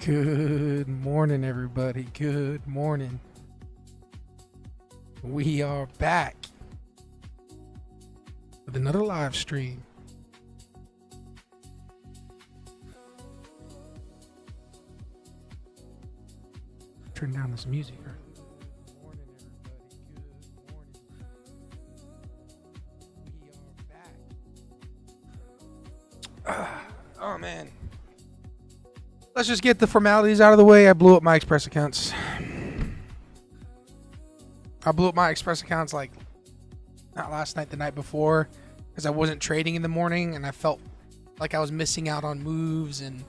Good morning, everybody. Good morning. We are back with another live stream. Turn down this music. Good morning, everybody. Good morning. We are back. Oh, man. Let's just get the formalities out of the way. I blew up my Express accounts. Like not last night, the night before, because I wasn't trading in the morning and I felt like I was missing out on moves and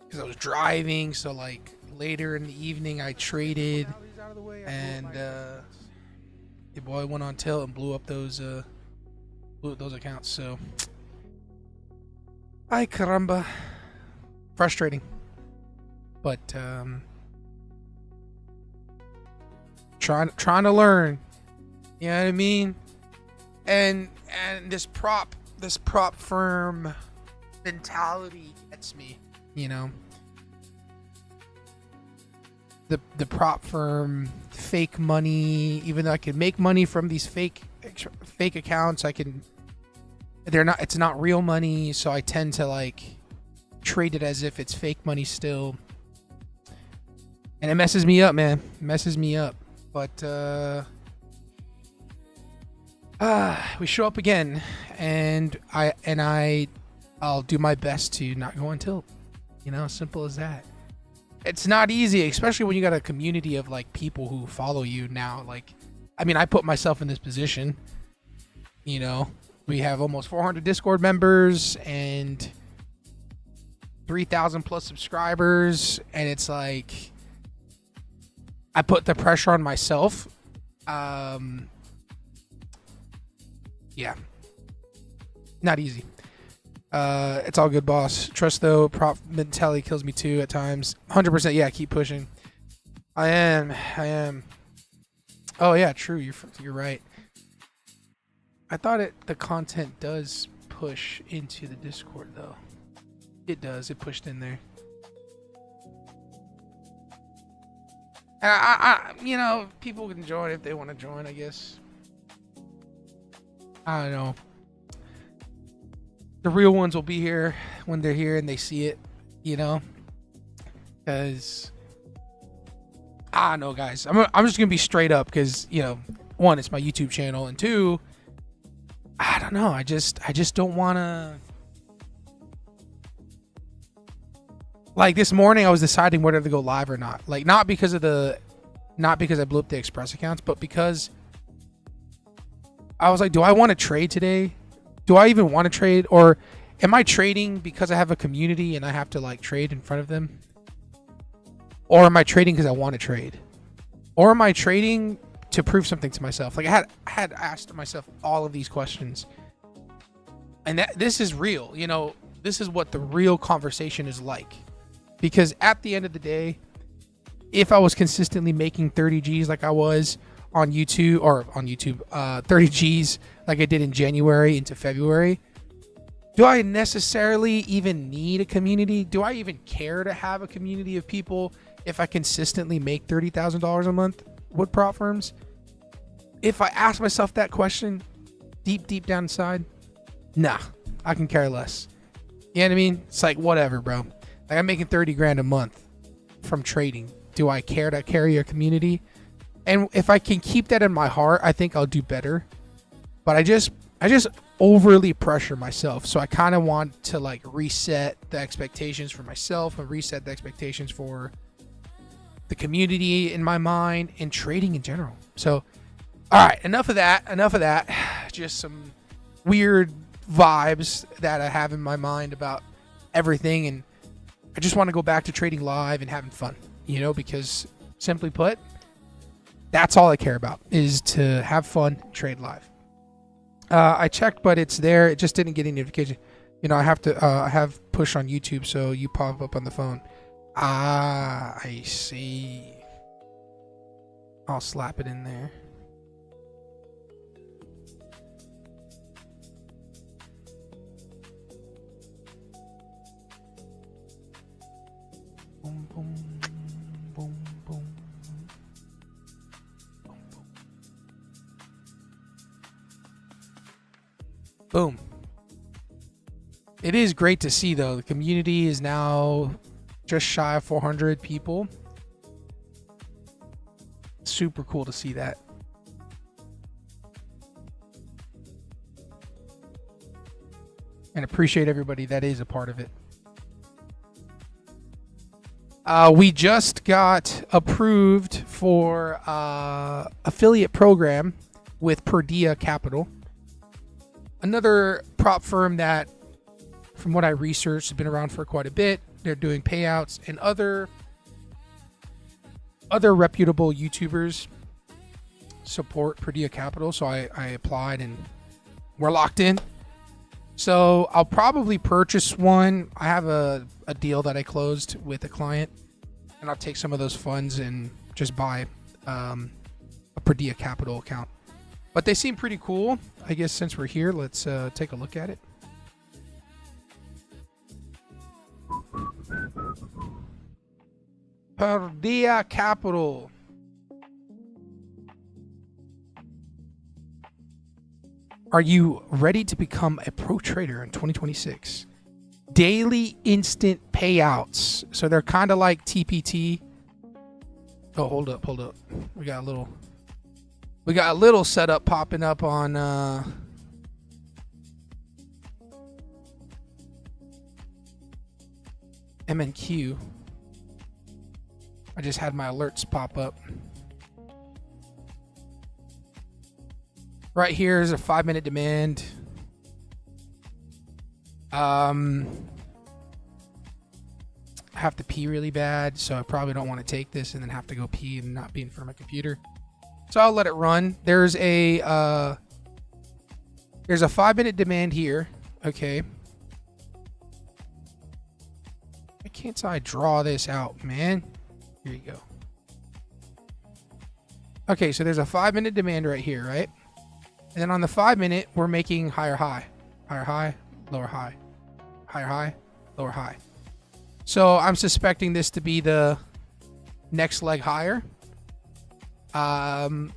because I was driving. So like later in the evening I traded and your boy went on tilt and blew up those accounts. So ay caramba, frustrating. But trying to learn, you know what I mean? And this prop firm mentality gets me, you know. The prop firm fake money, even though I can make money from these fake accounts, it's not real money, so I tend to like trade it as if it's fake money still. And it messes me up, man. It messes me up. But we show up again, and I'll do my best to not go on tilt. You know, simple as that. It's not easy, especially when you got a community of like people who follow you now. Like, I mean, I put myself in this position. You know, we have almost 400 Discord members and 3,000 plus subscribers, and it's like I put the pressure on myself. Yeah, not easy. It's all good, boss. Trust though, prop mentality kills me too at times. 100%. Yeah, keep pushing. I am. Oh yeah, true. You're right. I thought the content does push into the Discord though. It does. It pushed in there. And I you know, people can join if they want to join, I guess. I don't know. The real ones will be here when they're here and they see it, you know? Because, I don't know, guys. I'm just going to be straight up because, you know, one, it's my YouTube channel. And two, I don't know. I just don't want to. Like this morning, I was deciding whether to go live or not. Like not because I blew up the Express accounts, but because I was like, do I want to trade today? Do I even want to trade, or am I trading because I have a community and I have to like trade in front of them, or am I trading because I want to trade, or am I trading to prove something to myself? Like I had asked myself all of these questions, and this is real. You know, this is what the real conversation is like. Because at the end of the day, if I was consistently making 30 G's like I was on YouTube, 30 G's like I did in January into February, do I necessarily even need a community? Do I even care to have a community of people if I consistently make $30,000 a month with prop firms? If I ask myself that question deep down inside, nah, I can care less. You know what I mean? It's like, whatever, bro. Like I'm making 30 grand a month from trading. Do I care to carry a community? And if I can keep that in my heart, I think I'll do better. But I just overly pressure myself. So I kind of want to like reset the expectations for myself and reset the expectations for the community in my mind and trading in general. So, all right, enough of that. Just some weird vibes that I have in my mind about everything, and I just want to go back to trading live and having fun, you know, because simply put, that's all I care about is to have fun, trade live. I checked, but it's there. It just didn't get any notification. You know, I have push on YouTube, so you pop up on the phone. Ah, I see. I'll slap it in there. Boom. Boom. It is great to see, though. The community is now just shy of 400 people. Super cool to see that. And appreciate everybody that is a part of it. We just got approved for affiliate program with Perdia Capital. Another prop firm that, from what I researched, has been around for quite a bit. They're doing payouts, and other reputable YouTubers support Perdia Capital. So I applied and we're locked in. So I'll probably purchase one. I have a deal that I closed with a client, and I'll take some of those funds and just buy a Perdia Capital account. But they seem pretty cool. I guess since we're here, let's take a look at it. Perdia Capital. Are you ready to become a pro trader in 2026? Daily instant payouts. So they're kind of like TPT. Oh, hold up. We got a little setup popping up on MNQ. I just had my alerts pop up. Right here is a 5-minute demand. I have to pee really bad, so I probably don't want to take this and then have to go pee and not be in front of my computer. So I'll let it run. There's a 5-minute demand here. Okay. Why can't I draw this out, man? Here you go. Okay, so there's a 5-minute demand right here, right? And then on the 5-minute, we're making higher high, lower high, higher high, lower high. So I'm suspecting this to be the next leg higher. But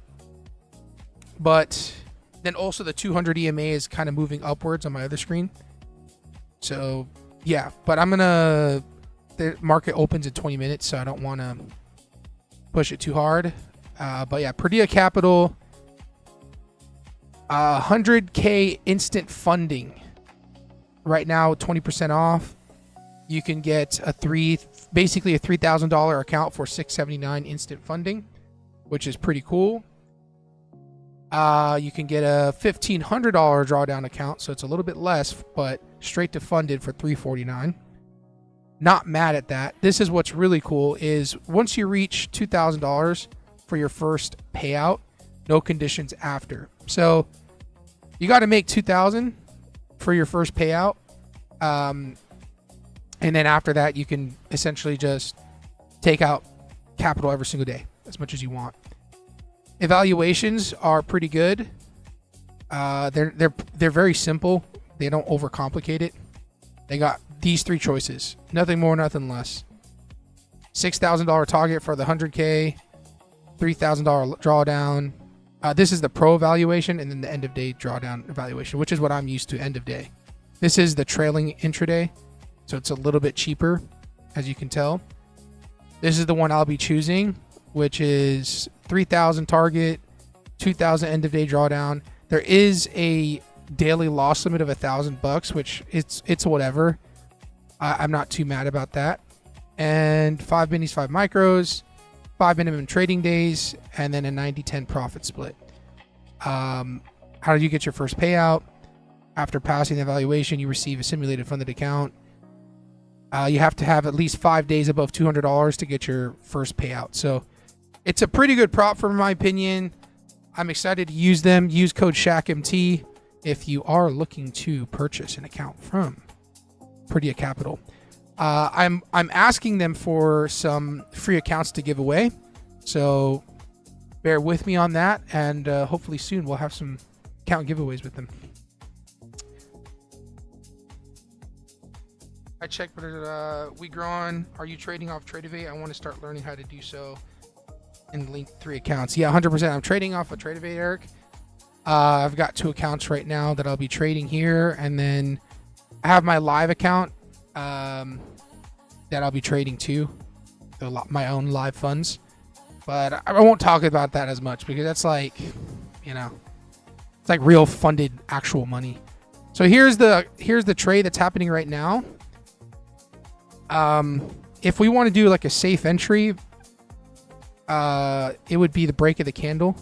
then also the 200 EMA is kind of moving upwards on my other screen. So yeah, but the market opens in 20 minutes, so I don't want to push it too hard. But yeah, Perdia Capital. 100K instant funding right now, 20% off. You can get basically a $3,000 account for $679 instant funding, which is pretty cool. You can get a $1,500 drawdown account, so it's a little bit less, but straight to funded for $349. Not mad at that. This is what's really cool is once you reach $2,000 for your first payout, no conditions after. So you got to make $2,000 for your first payout. And then after that, you can essentially just take out capital every single day, as much as you want. Evaluations are pretty good. They're very simple. They don't overcomplicate it. They got these 3 choices. Nothing more, nothing less. $6,000 target for the 100K. $3,000 drawdown. This is the pro evaluation, and then the end of day drawdown evaluation, which is what I'm used to, end of day. This is the trailing intraday, so it's a little bit cheaper, as you can tell. This is the one I'll be choosing, which is 3,000 target, 2,000 end of day drawdown. There is a daily loss limit of $1,000, which it's whatever. I'm not too mad about that. And 5 minis, 5 micros. 5 minimum trading days, and then a 90-10 profit split. How do you get your first payout? After passing the evaluation, you receive a simulated funded account. You have to have at least 5 days above $200 to get your first payout. So it's a pretty good prop firm, in my opinion. I'm excited to use them. Use code SHACMT if you are looking to purchase an account from Perdia Capital. I'm asking them for some free accounts to give away, so bear with me on that, and hopefully soon we'll have some account giveaways with them. I checked, but we grow on. Are you trading off Tradevate? I want to start learning how to do so and link 3 accounts. Yeah, 100%. I'm trading off of Tradevate, Eric. I've got 2 accounts right now that I'll be trading here, and then I have my live account that I'll be trading too, my own live funds. But I won't talk about that as much because that's like, you know, it's like real funded actual money. So here's the trade that's happening right now. If we want to do like a safe entry, it would be the break of the candle.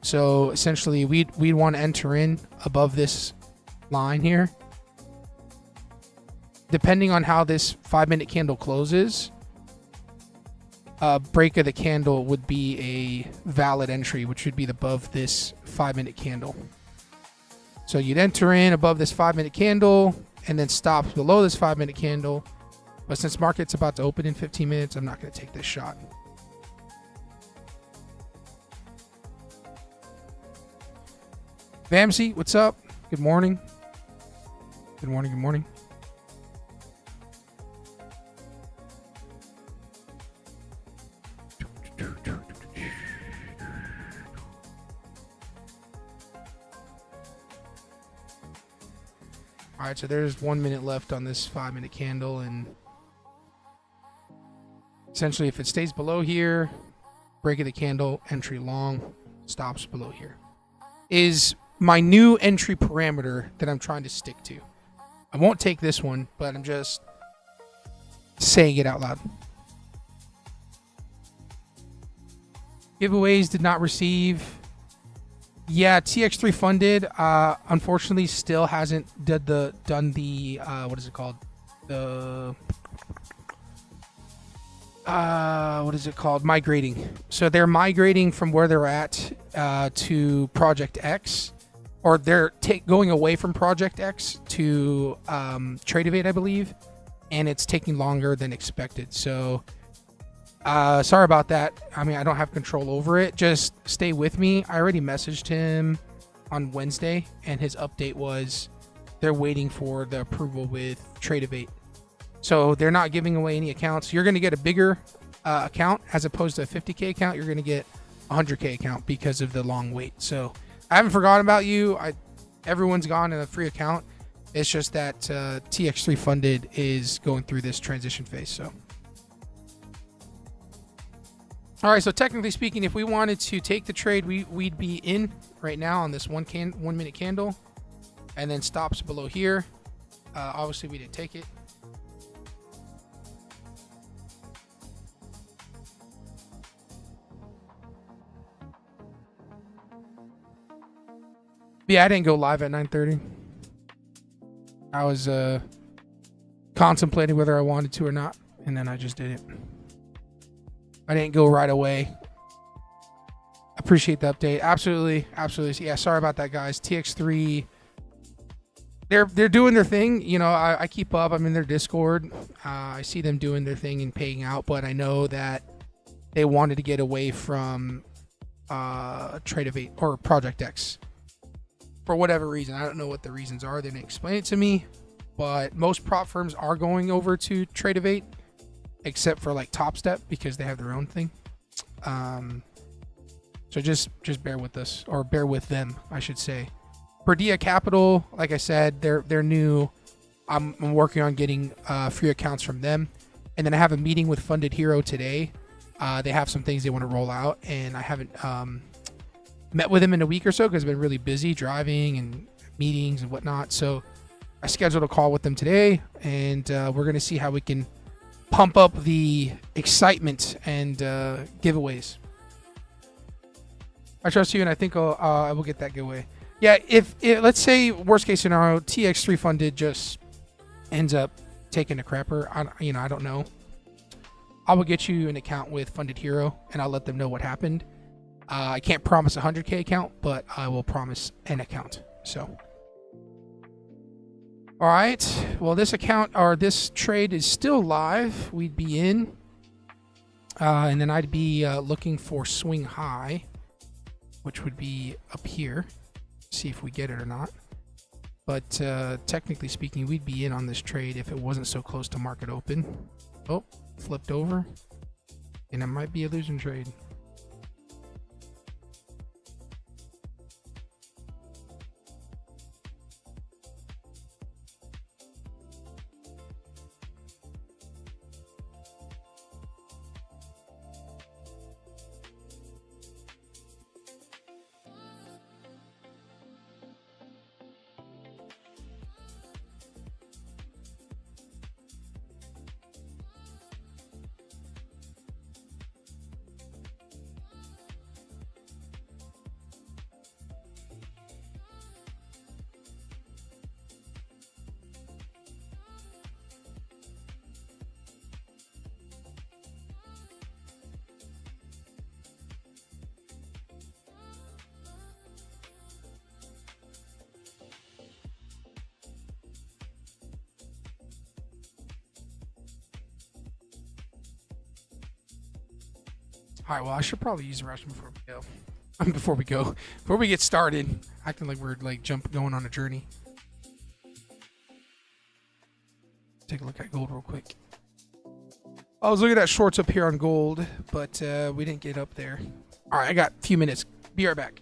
So essentially we'd want to enter in above this line here. Depending on how this 5-minute candle closes, break of the candle would be a valid entry, which would be above this 5-minute candle. So you'd enter in above this 5-minute candle and then stop below this 5-minute candle. But since market's about to open in 15 minutes, I'm not going to take this shot. Vamsy, what's up? Good morning. Good morning. Good morning. All right, so there's 1 minute left on this 5-minute candle, and essentially if it stays below here, break of the candle, entry long, stops below here, is my new entry parameter that I'm trying to stick to. I won't take this one, but I'm just saying it out loud. Giveaways did not receive. Yeah, TX3 funded. Unfortunately, still hasn't done the what is it called? The what is it called? Migrating. So they're migrating from where they're at to Project X, or they're going away from Project X to Tradeovate, I believe, and it's taking longer than expected. So. Sorry about that. I mean, I don't have control over it. Just stay with me. I already messaged him on Wednesday, and his update was they're waiting for the approval with Tradeovate. So they're not giving away any accounts. You're going to get a bigger account as opposed to a 50K account. You're going to get a 100K account because of the long wait. So I haven't forgotten about you. Everyone's gone in a free account. It's just that TX3 funded is going through this transition phase. So. All right, so technically speaking, if we wanted to take the trade, we'd be in right now on this 1 minute candle, and then stops below here. Obviously, we didn't take it. Yeah, I didn't go live at 9:30. I was contemplating whether I wanted to or not, and then I just did it. I didn't go right away. Appreciate the update. Absolutely. Yeah, sorry about that, guys. TX3, they're doing their thing. You know, I keep up. I'm in their Discord. I see them doing their thing and paying out, but I know that they wanted to get away from Tradeovate or Project X for whatever reason. I don't know what the reasons are. They didn't explain it to me, but most prop firms are going over to Tradeovate, except for like TopStep because they have their own thing. So just bear with us, or bear with them, I should say. Perdia Capital, like I said, they're new. I'm working on getting free accounts from them, and then I have a meeting with Funded Hero today. They have some things they want to roll out, and I haven't met with them in a week or so because I've been really busy driving and meetings and whatnot. So I scheduled a call with them today, and we're gonna see how we can pump up the excitement and giveaways. I trust you, and I think I will get that giveaway. Yeah, if let's say worst case scenario, TX3 funded just ends up taking a crapper. I don't know. I will get you an account with Funded Hero, and I'll let them know what happened. I can't promise a 100K account, but I will promise an account. So. All right, well, this account or this trade is still live. We'd be in, and then I'd be looking for swing high, which would be up here. See if we get it or not. But technically speaking, we'd be in on this trade if it wasn't so close to market open. Oh, flipped over, and it might be a losing trade. All right, well, I should probably use the restroom before we go. Before we get started, acting like we're like going on a journey. Take a look at gold real quick. I was looking at shorts up here on gold, but we didn't get up there. All right, I got a few minutes. Be right back.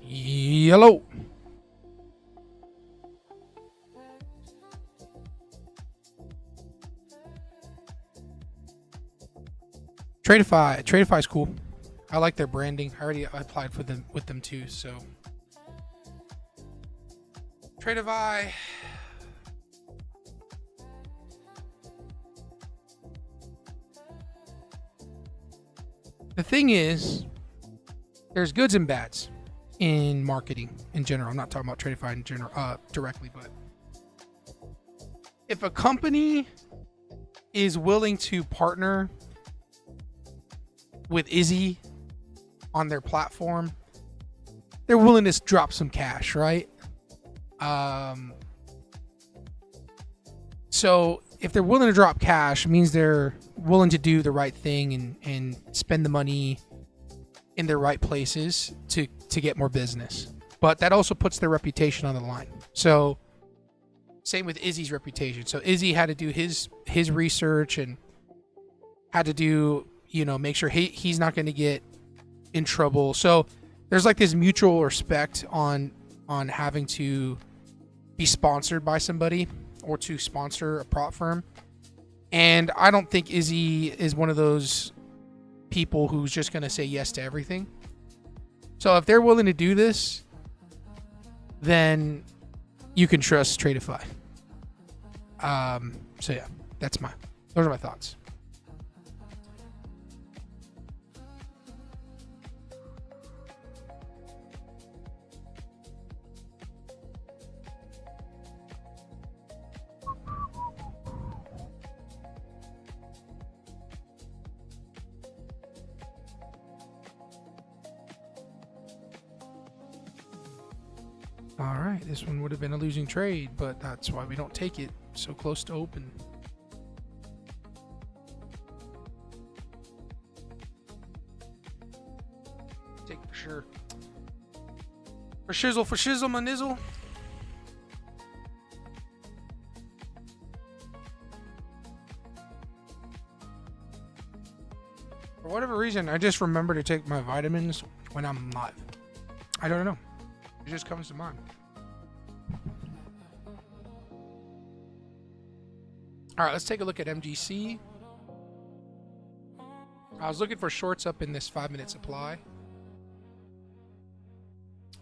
Yellow. Tradeify is cool. I like their branding. I already applied for them with them too. So Tradeify. The thing is, there's goods and bads in marketing in general. I'm not talking about Tradeify in general directly, but if a company is willing to partner with Izzy on their platform, they're willing to drop some cash, right? So if they're willing to drop cash, it means they're willing to do the right thing and spend the money in the right places to get more business. But that also puts their reputation on the line. So same with Izzy's reputation. So Izzy had to do his research and had to do, make sure he's not going to get in trouble. So there's like this mutual respect on having to be sponsored by somebody or to sponsor a prop firm. And I don't think Izzy is one of those people who's just going to say yes to everything. So if they're willing to do this, then you can trust Tradeify. So yeah, those are my thoughts. All right, this one would have been a losing trade, but that's why we don't take it so close to open. Take for sure. For shizzle, my nizzle. For whatever reason, I just remember to take my vitamins when I'm live. I don't know. It just comes to mind. All right, let's take a look at MGC. I was looking for shorts up in this 5-minute supply.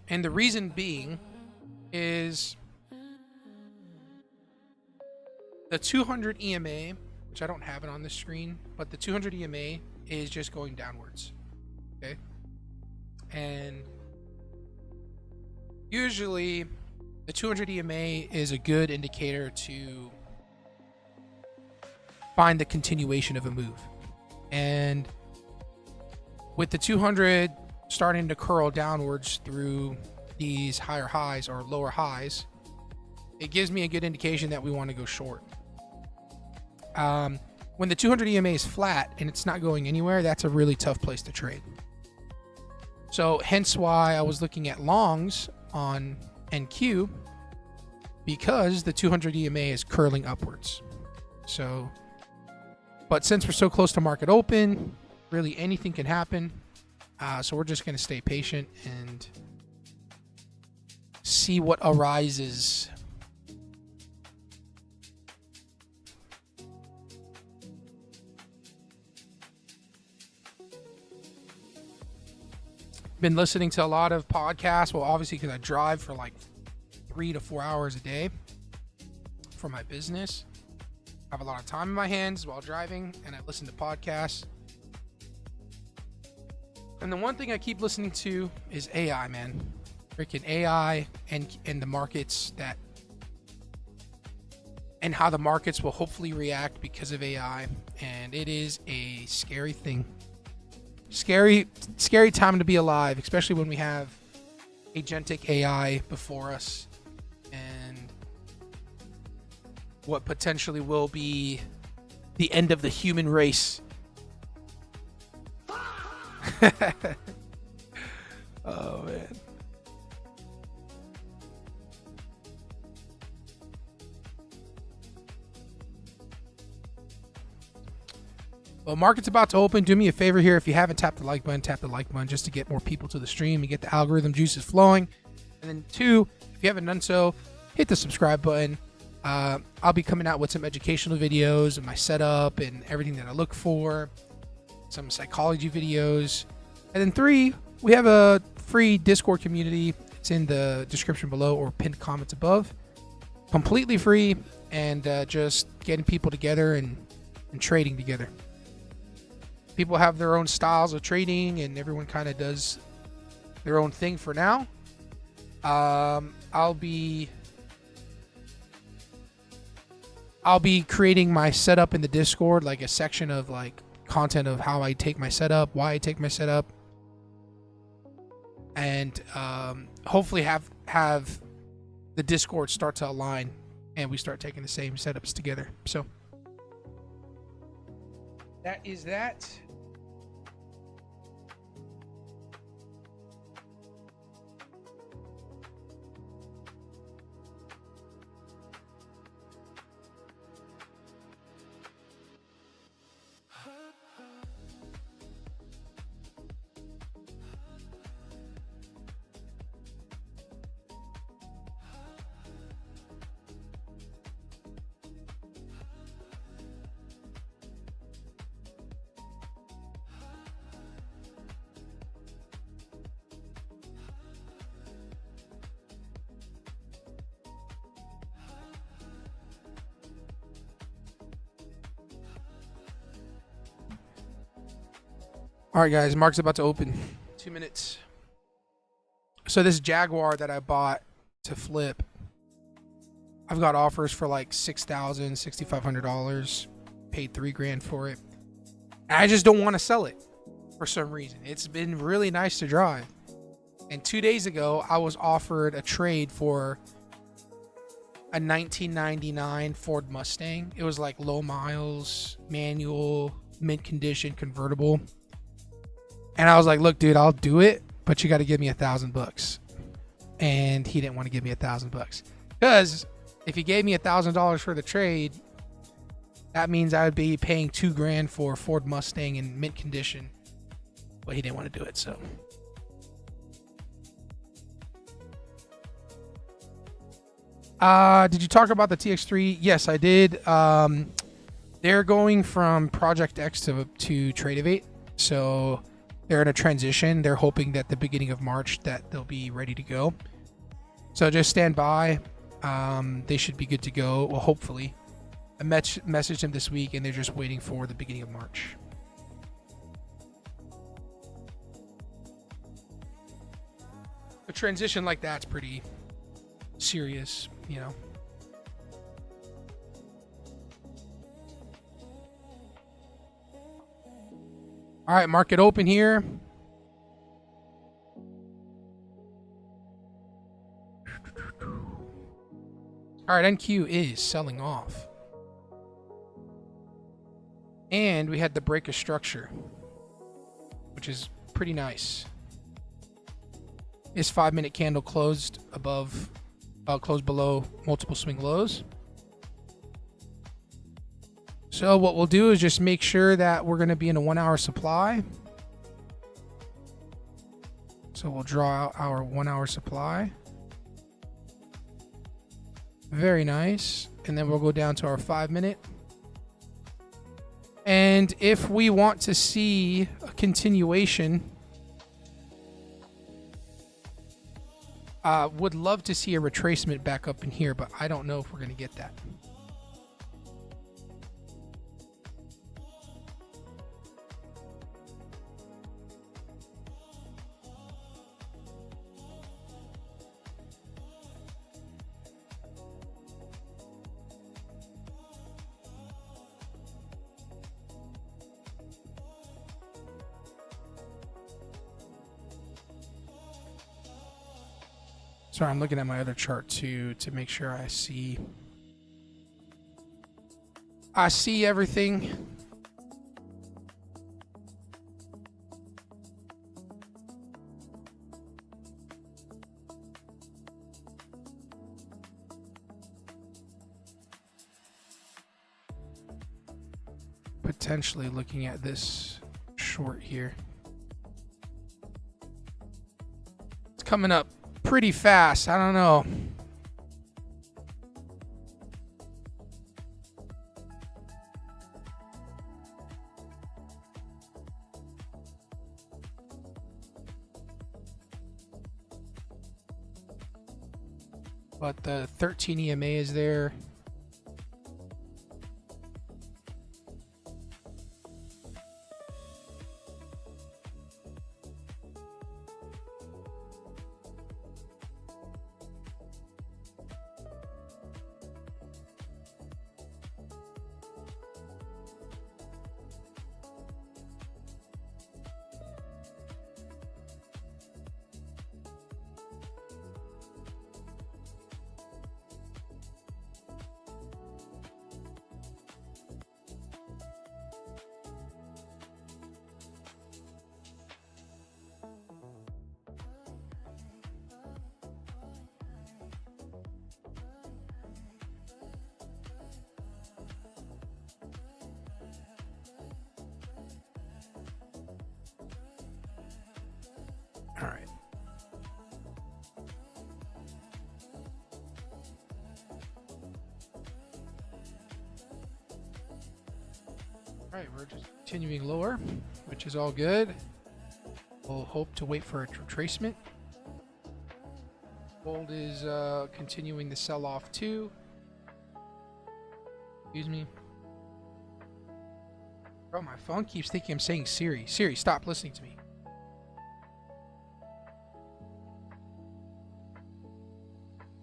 And the reason being is the 200 EMA, which I don't have it on the screen, but the 200 EMA is just going downwards. Okay. And usually the 200 EMA is a good indicator to find the continuation of a move. And with the 200 starting to curl downwards through these higher highs or lower highs, it gives me a good indication that we want to go short. When the 200 EMA is flat and it's not going anywhere, that's a really tough place to trade. So hence why I was looking at longs on NQ, because the 200 EMA is curling upwards. So, but since we're so close to market open, really anything can happen. So we're just going to stay patient and see what arises. Been listening to a lot of podcasts. Well, obviously, because I drive for like 3 to 4 hours a day for my business. I have a lot of time in my hands while driving, and I listen to podcasts. And the one thing I keep listening to is AI, man. Freaking AI and the markets that, and how the markets will hopefully react because of AI. And it is a scary thing. Scary time to be alive, especially when we have agentic AI before us and what potentially will be the end of the human race. Oh, man. Well, market's about to open. Do me a favor here. If you haven't tapped the like button, tap the like button just to get more people to the stream and get the algorithm juices flowing. And then 2, if you haven't done so, hit the subscribe button. I'll be coming out with some educational videos and my setup and everything that I look for. Some psychology videos. And then 3, we have a free Discord community. It's in the description below or pinned comments above. Completely free, and just getting people together and trading together. People have their own styles of trading, and everyone kind of does their own thing for now. I'll be creating my setup in the Discord, like a section of like content of how I take my setup, why I take my setup, and hopefully have the Discord start to align and we start taking the same setups together. So that is that. All right, guys, market's about to open. 2 minutes. So this Jaguar that I bought to flip, I've got offers for like $6,000, $6,500. Paid $3,000 for it. And I just don't want to sell it for some reason. It's been really nice to drive. And 2 days ago, I was offered a trade for a 1999 Ford Mustang. It was like low miles, manual, mint condition, convertible. And I was like, look, dude, I'll do it, but you got to give me $1,000. And he didn't want to give me $1,000 because if he gave me $1,000 for the trade, That means I would be paying $2,000 for a Ford Mustang in mint condition. But he didn't want to do it, so. Did you talk about the TX3? Yes, I did. They're going from Project X to Tradeovate, so they're in a transition. They're hoping that the beginning of March that they'll be ready to go. So just stand by. They should be good to go. Well, hopefully. I messaged them this week, and they're just waiting for the beginning of March. A transition like that's pretty serious, you know. All right, market open here. All right, NQ is selling off. And we had the break of structure, which is pretty nice. This 5-minute candle closed below multiple swing lows. So what we'll do is just make sure that we're going to be in a 1-hour supply. So we'll draw out our 1-hour supply. Very nice. And then we'll go down to our 5-minute. And if we want to see a continuation, would love to see a retracement back up in here, but I don't know if we're going to get that. Sorry, I'm looking at my other chart too to make sure I see everything. Potentially looking at this short here. It's coming up pretty fast. I don't know. But the 13 EMA is there. All right. All right, we're just continuing lower, which is all good. We'll hope to wait for a retracement. Gold is continuing the sell-off too. Excuse me. Bro, my phone keeps thinking I'm saying Siri. Siri, stop listening to me.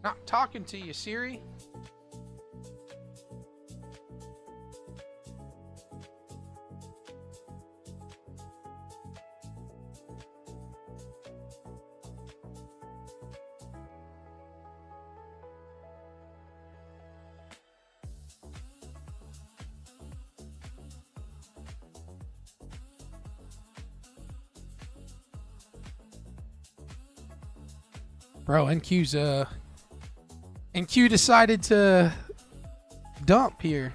Not talking to you, Siri. Bro, NQ decided to dump here.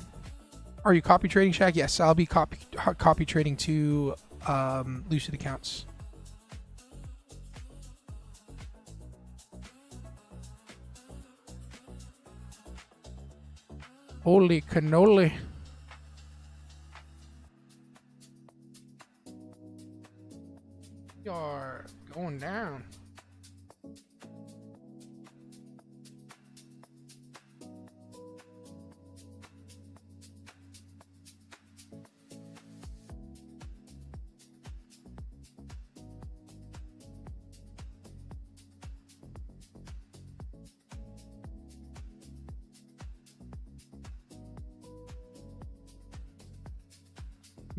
Are you copy trading, Shaq? Yes, I'll be copy trading two Lucid accounts. Holy cannoli. We are going down.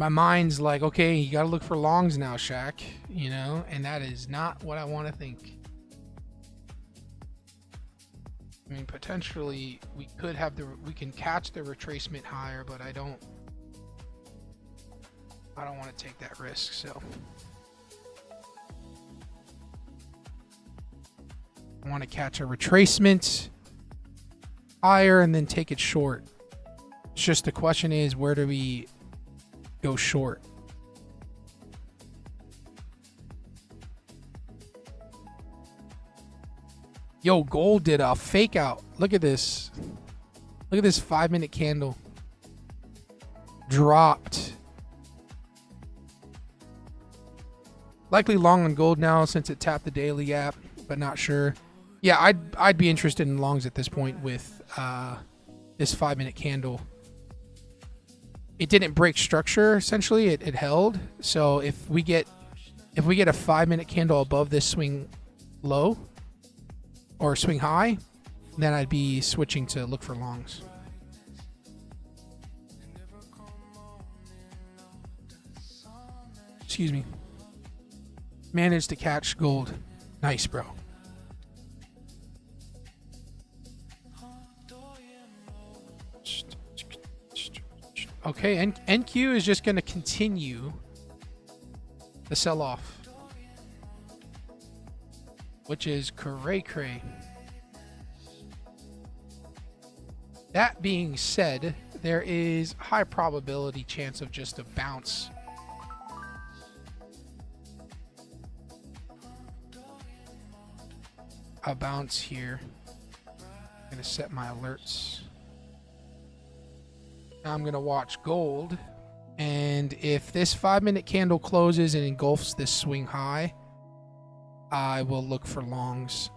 My mind's like, okay, you got to look for longs now, Shaq, you know, and that is not what I want to think. I mean, potentially we can catch the retracement higher, but I don't want to take that risk. So I want to catch a retracement higher and then take it short. It's just the question is, where do we go short? Yo, gold did a fake out. Look at this. Look at this 5-minute candle. Dropped. Likely long on gold now since it tapped the daily gap, but not sure. Yeah, I'd be interested in longs at this point with this 5-minute candle. It didn't break structure, essentially. It held. So if we get a 5-minute candle above this swing low or swing high, then I'd be switching to look for longs. Excuse me. Managed to catch gold. Nice, bro. Okay, NQ is just going to continue the sell-off, which is cray-cray. That being said, there is high probability chance of just a bounce. A bounce here. I'm going to set my alerts. Now I'm going to watch gold, and if this 5-minute candle closes and engulfs this swing high, I will look for longs.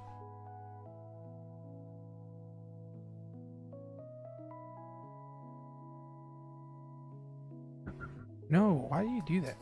No, why do you do that?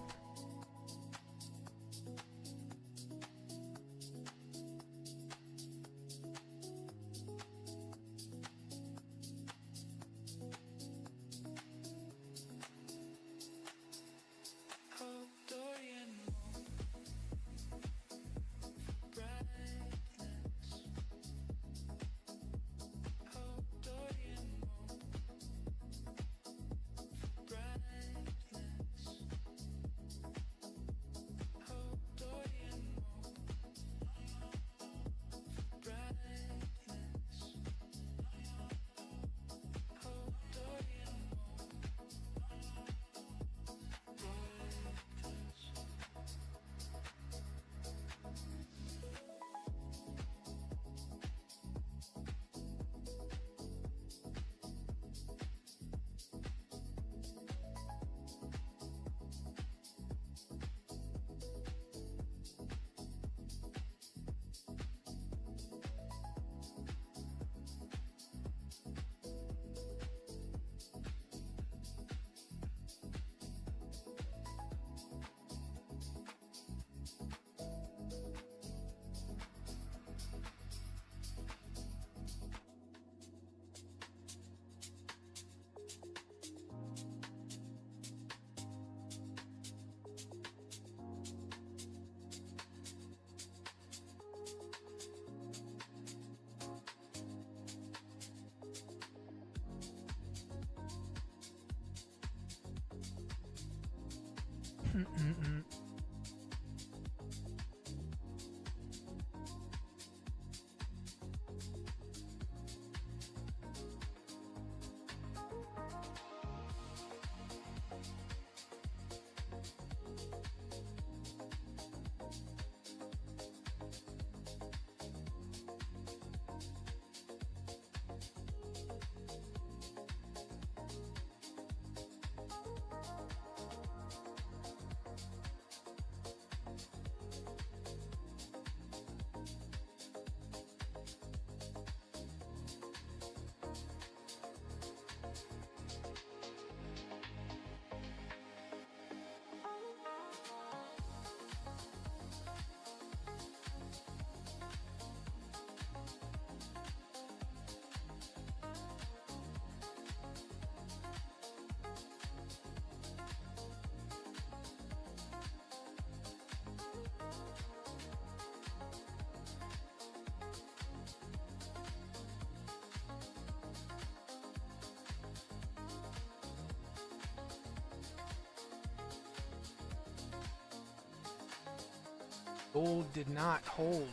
Gold did not hold.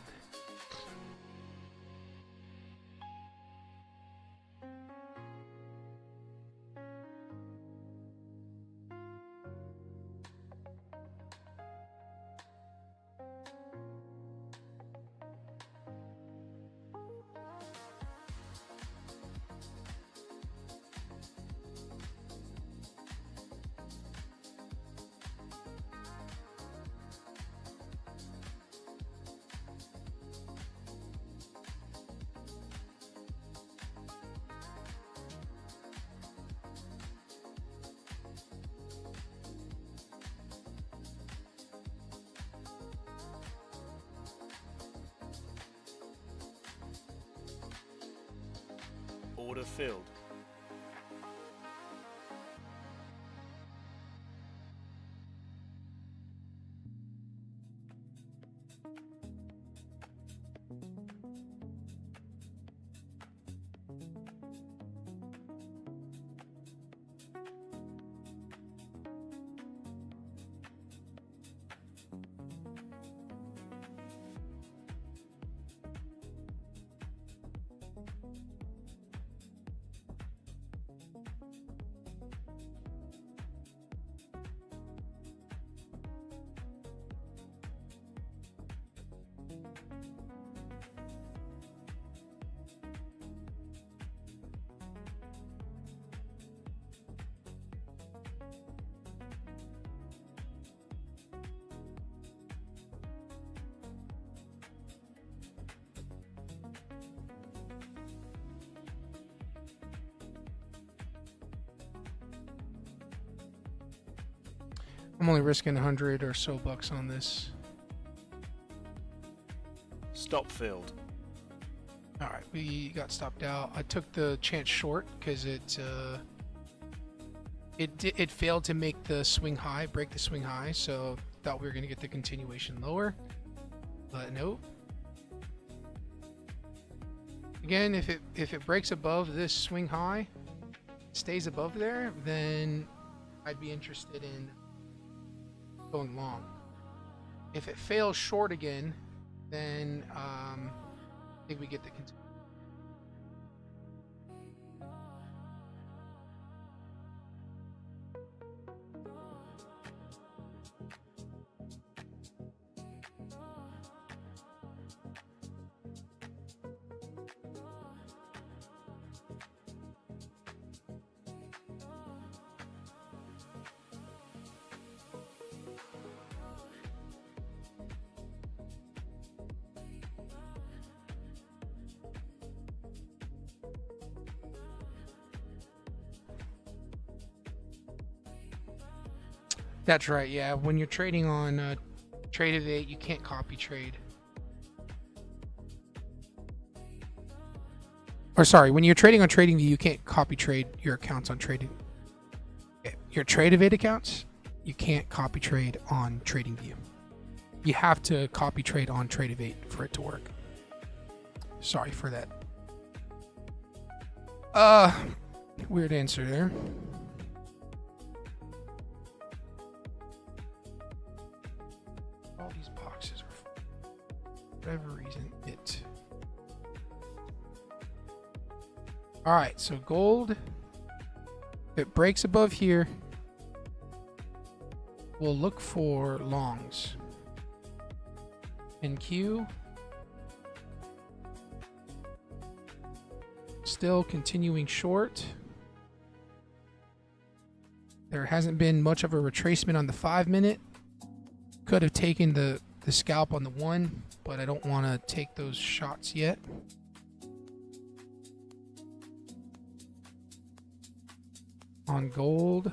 Order filled. I'm only risking 100 or so bucks on this. Stop filled. All right, we got stopped out. I took the chance short because it failed to make the swing high, break the swing high. So thought we were gonna get the continuation lower, but nope. Again, if it breaks above this swing high, stays above there, then I'd be interested in going long. If it fails short again, then I think we get the continue. That's right, yeah. When you're trading on Trade of 8, you can't copy trade. Or sorry, when you're trading on TradingView, you can't copy trade your accounts on Trading. Your Trade of 8 accounts, you can't copy trade on TradingView. You have to copy trade on Trade of 8 for it to work. Sorry for that. Weird answer there. All these boxes are full. For whatever reason, it. All right, so gold. If it breaks above here, we'll look for longs. NQ. Still continuing short. There hasn't been much of a retracement on the 5-minute. Could have taken the scalp on the 1, but I don't want to take those shots yet. On gold.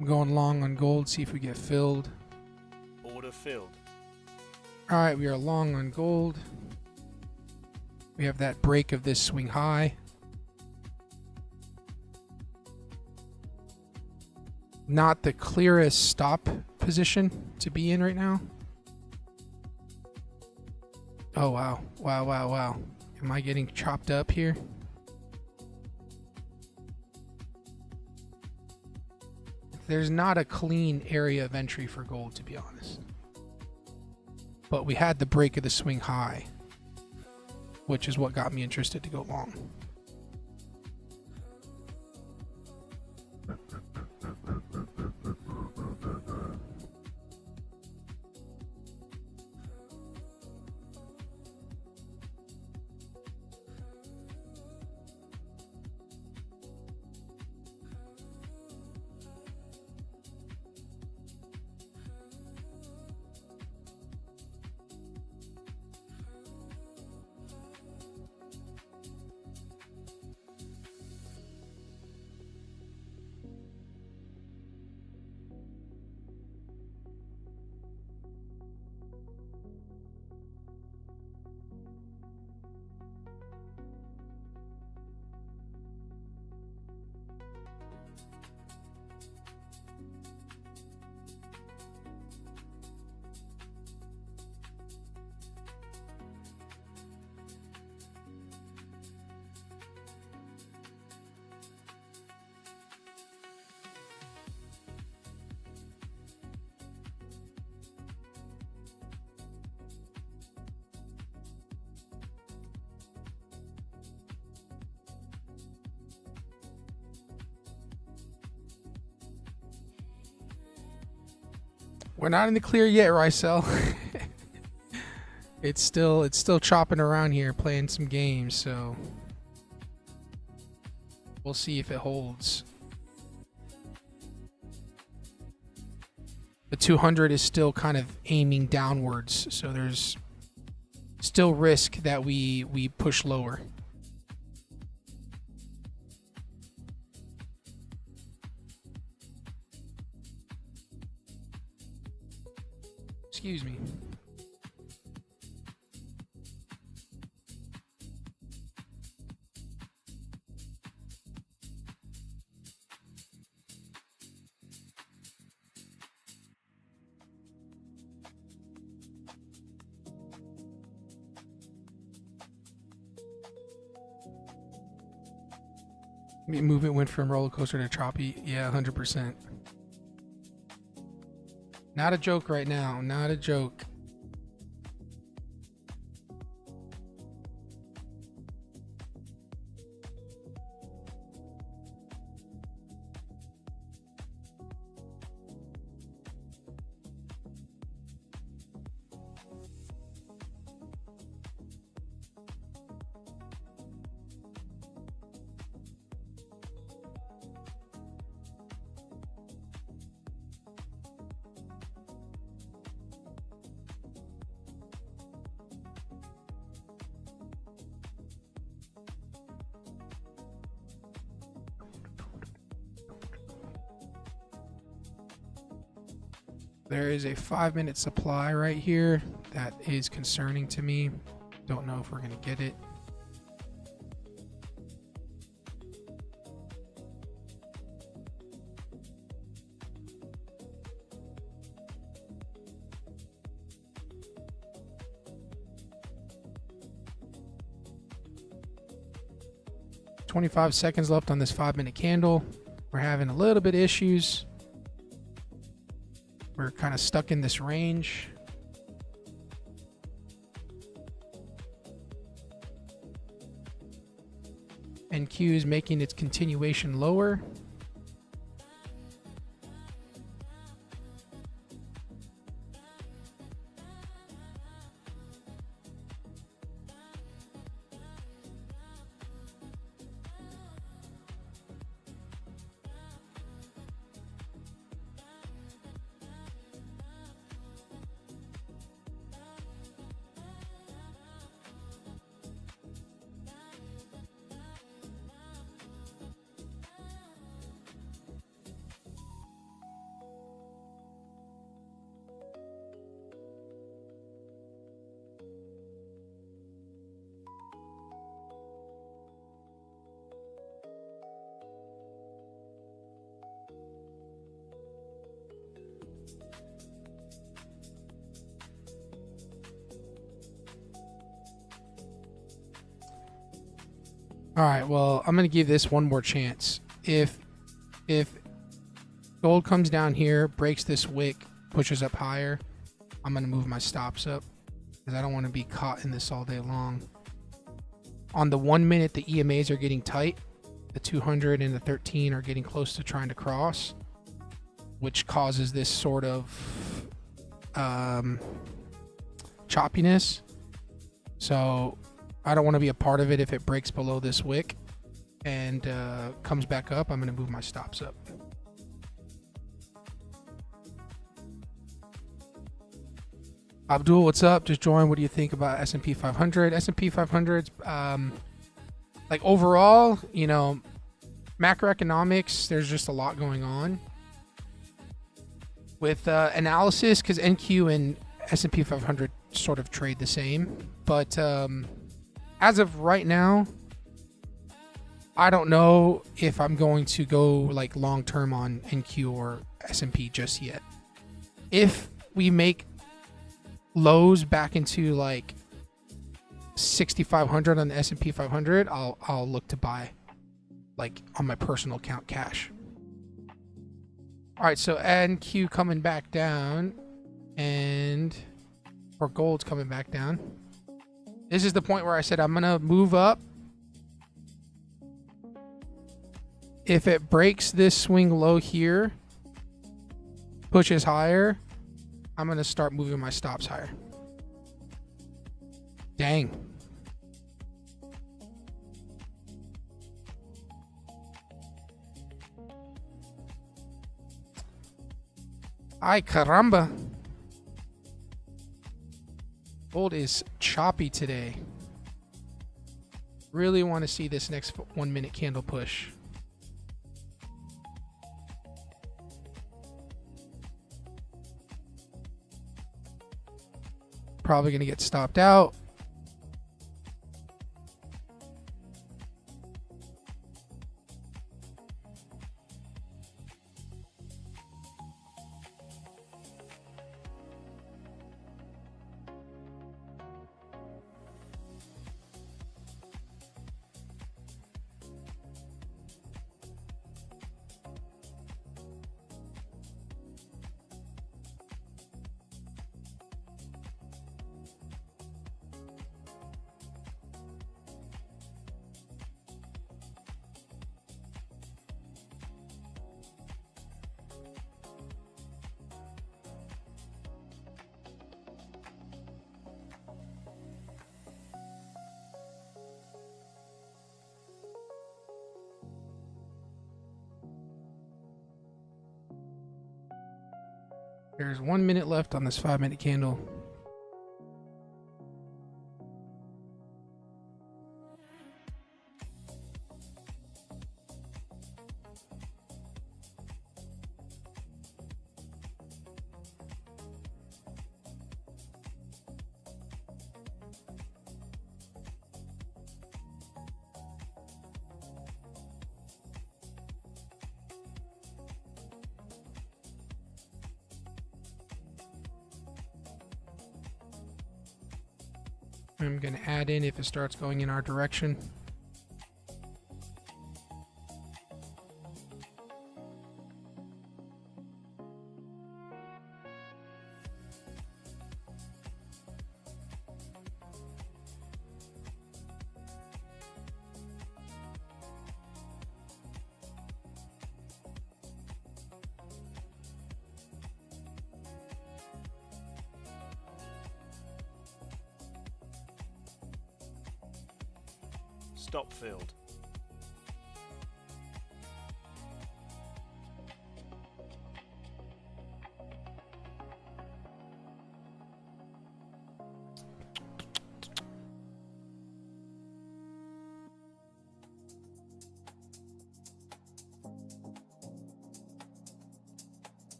I'm going long on gold, see if we get filled. Order filled. All right, we are long on gold. We have that break of this swing high. Not the clearest stop position to be in right now. Oh, wow. Wow, wow, wow. Am I getting chopped up here? There's not a clean area of entry for gold, to be honest. But we had the break of the swing high, which is what got me interested to go long. We're not in the clear yet, Rysel. It's still chopping around here, playing some games, so we'll see if it holds. The 200 is still kind of aiming downwards, so there's still risk that we push lower. Excuse me. Movement went from roller coaster to choppy. Yeah, 100%. Not a joke right now. Not a joke. There is a 5-minute supply right here that is concerning to me. Don't know if we're going to get it. "25 seconds left on this 5-minute candle. We're having a little bit of issues. We're kind of stuck in this range. NQ is making its continuation lower. All right, well, I'm going to give this one more chance. If gold comes down here, breaks this wick, pushes up higher, I'm going to move my stops up because I don't want to be caught in this all day long. On the 1 minute, the EMAs are getting tight. The 200 and the 13 are getting close to trying to cross, which causes this sort of choppiness. So I don't want to be a part of it. If it breaks below this wick and comes back up, I'm going to move my stops up. Abdul, what's up? Just joined. What do you think about S&P 500? S&P 500's like overall, you know, macroeconomics, there's just a lot going on with analysis, because NQ and S&P 500 sort of trade the same. But as of right now, I don't know if I'm going to go like long term on NQ or S&P just yet. If we make lows back into like 6,500 on the S&P 500, I'll look to buy like on my personal account cash. All right, so NQ coming back down, or gold's coming back down. This is the point where I said I'm gonna move up. If it breaks this swing low here, pushes higher, I'm gonna start moving my stops higher. Dang. Ay caramba. Gold is choppy today. Really want to see this next 1 minute candle push. Probably going to get stopped out. There's 1 minute left on this 5 minute candle. I'm going to add in if it starts going in our direction. Stop filled.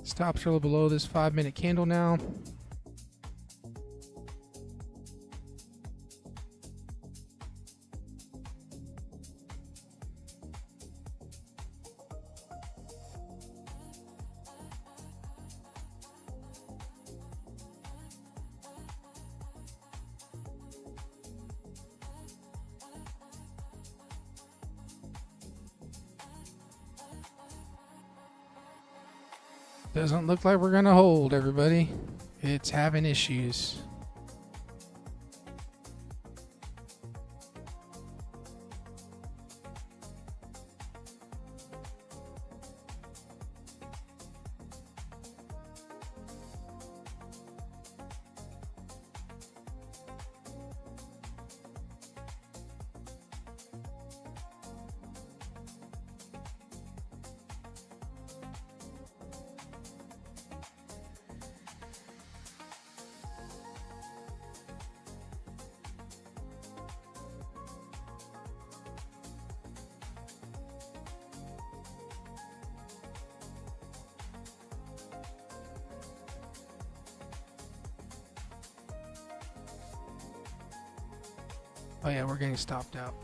Stops are a little below this 5 minute candle now. Doesn't look like we're going to hold, everybody. It's having issues. Oh yeah, we're getting stopped out.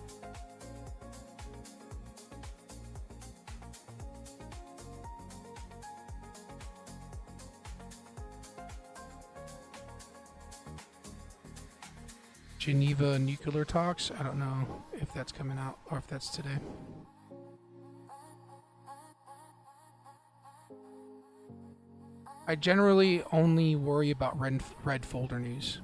Geneva nuclear talks. I don't know if that's coming out or if that's today. I generally only worry about red folder news.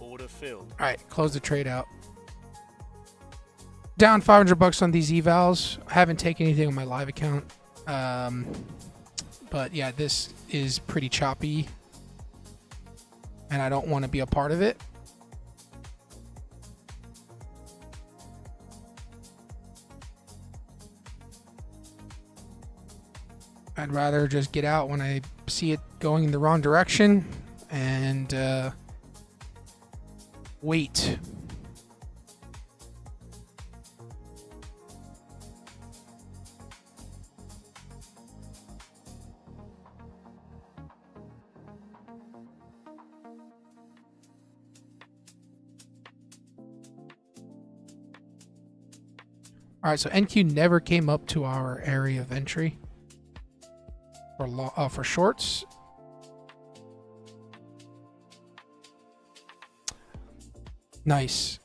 Order filled. All right, close the trade out. Down $500 on these evals. I haven't taken anything on my live account. But yeah, this is pretty choppy. And I don't want to be a part of it. I'd rather just get out when I see it going in the wrong direction and wait. All right, so NQ never came up to our area of entry for shorts. Nice.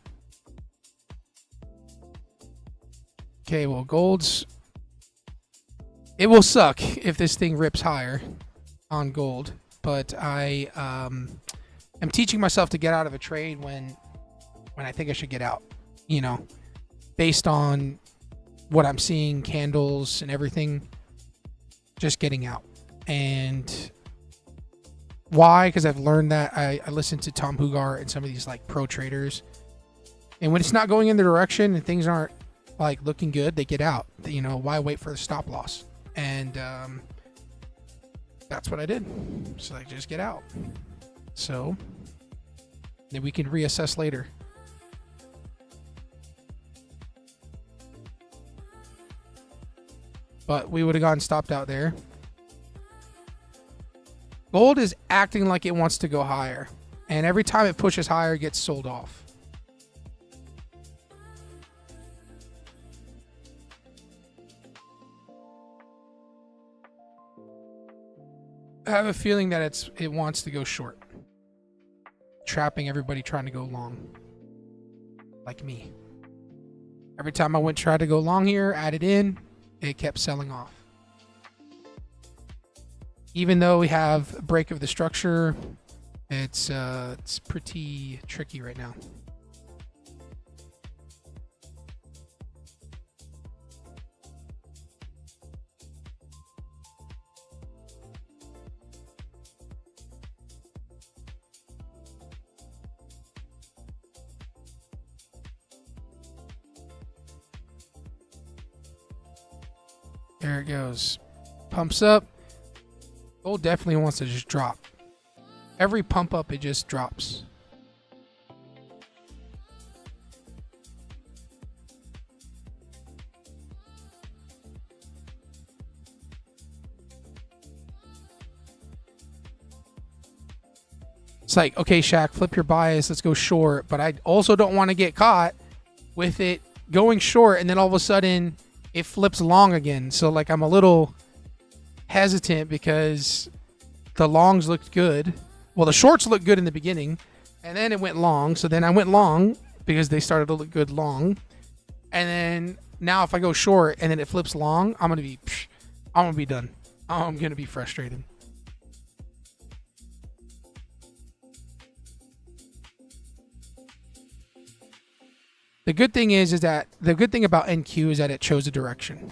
Okay, well, gold's... It will suck if this thing rips higher on gold, but I am teaching myself to get out of a trade when I think I should get out, you know, based on what I'm seeing, candles and everything, just getting out. And why? Because I've learned that I listen to Tom Hugar and some of these like pro traders, and when it's not going in the direction and things aren't like looking good, they get out. You know, why wait for the stop loss? And that's what I did. So like, just get out. So then we can reassess later. But we would have gotten stopped out there. Gold is acting like it wants to go higher. And every time it pushes higher, it gets sold off. I have a feeling that it wants to go short. Trapping everybody trying to go long. Like me. Every time I tried to go long here, added in, it kept selling off. Even though we have a break of the structure, it's pretty tricky right now. There it goes. Pumps up. Gold definitely wants to just drop. Every pump up, it just drops. It's like, okay, Shaq, flip your bias. Let's go short. But I also don't want to get caught with it going short and then all of a sudden it flips long again. So like I'm a little hesitant because the longs looked good. Well, the shorts looked good in the beginning and then it went long. So then I went long because they started to look good long. And then now if I go short and then it flips long, I'm going to be done. I'm going to be frustrated. The good thing that the good thing about NQ is that it chose a direction.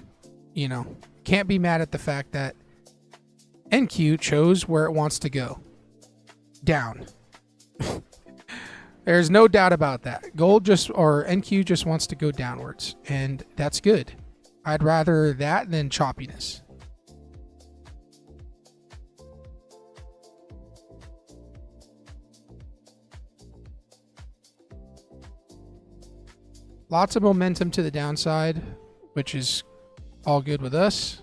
You know, can't be mad at the fact that NQ chose where it wants to go. Down. There's no doubt about that. NQ just wants to go downwards, and that's good. I'd rather that than choppiness. Lots of momentum to the downside, which is all good with us.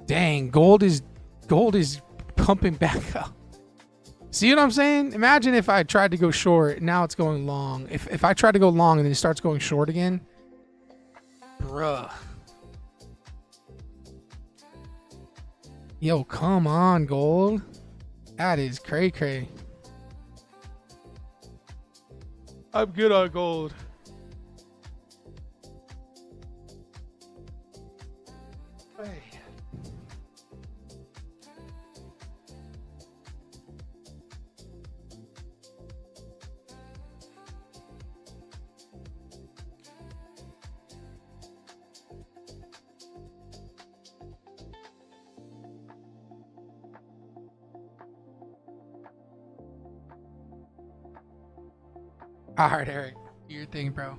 Dang, gold is pumping back up. See what I'm saying? Imagine if I tried to go short, now it's going long. If I try to go long and then it starts going short again, bruh. Yo, come on, gold. That is cray-cray. I'm good on gold. Hey. All right, Eric, do your thing, bro.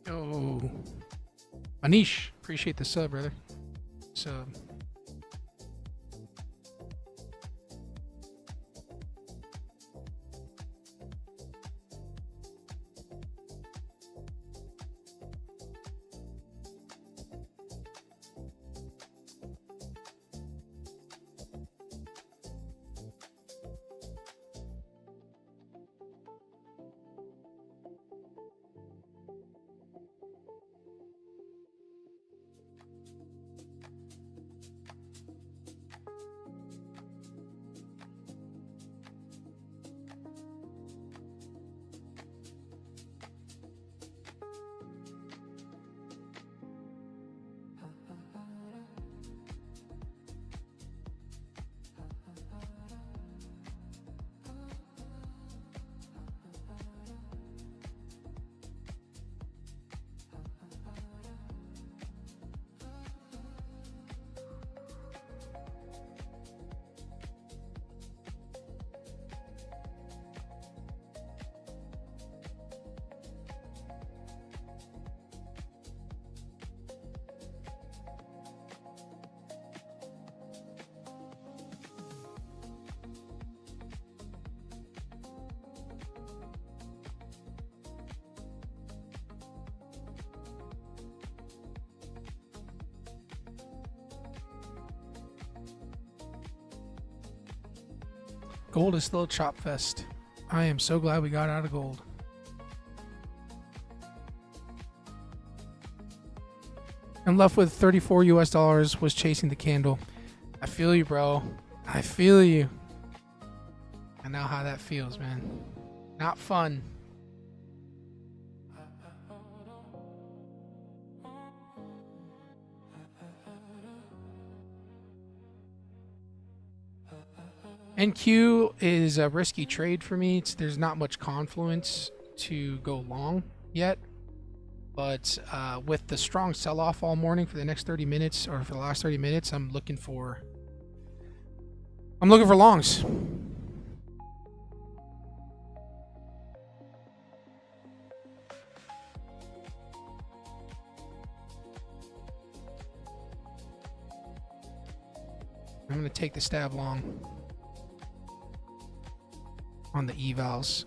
Yo, Anish, appreciate the sub, brother. Sub. Gold is still a chop fest. I am so glad we got out of gold. I'm left with 34 US dollars, was chasing the candle. I feel you, bro. I feel you. I know how that feels, man. Not fun. NQ is a risky trade for me. There's not much confluence to go long yet. But with the strong sell-off all morning for the next 30 minutes, or for the last 30 minutes, I'm looking for longs. I'm going to take the stab long on the evals.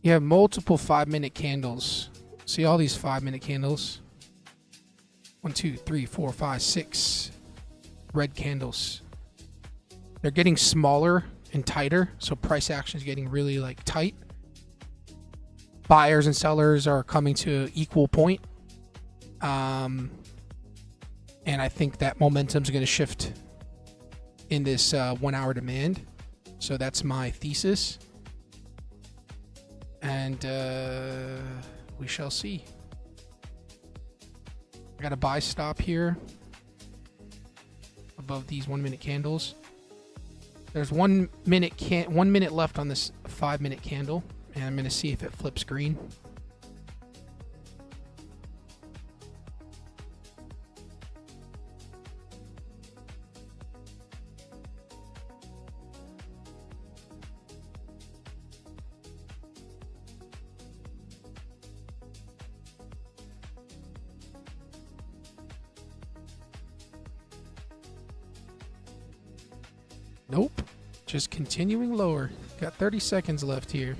You have multiple 5-minute candles. See all these 5-minute candles? 1, 2, 3, 4, 5, 6 red candles. They're getting smaller and tighter, so price action is getting really like tight. Buyers and sellers are coming to equal point. And I think that momentum is going to shift in this 1 hour demand. So that's my thesis. And we shall see. I got a buy stop here above these 1-minute candles. There's 1 minute left on this 5-minute candle, and I'm going to see if it flips green. Nope. Just continuing lower. Got 30 seconds left here.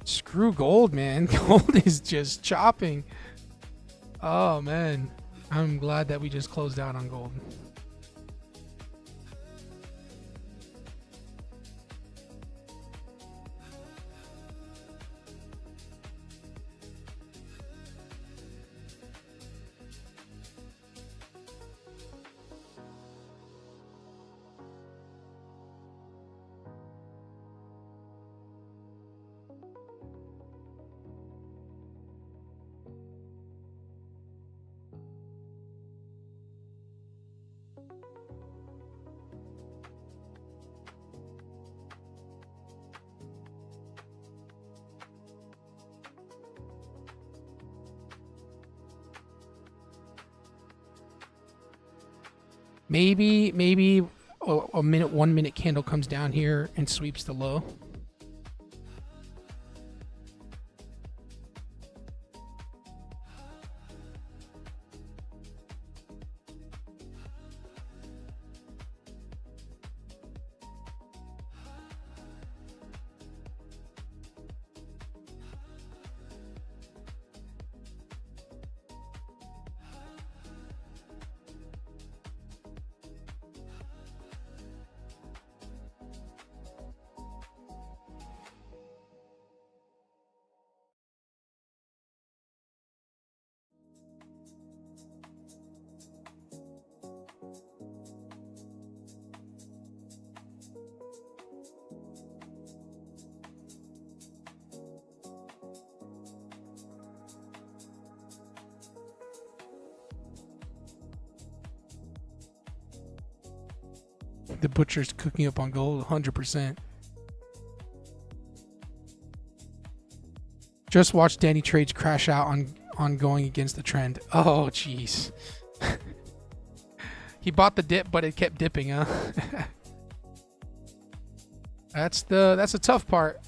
Screw gold, man. Gold is just chopping. Oh, man. I'm glad that we just closed out on gold. Maybe a 1 minute candle comes down here and sweeps the low. The butcher's cooking up on gold 100%. Just watched Danny Trades crash out on going against the trend. Oh, jeez. He bought the dip, but it kept dipping, huh? That's the tough part.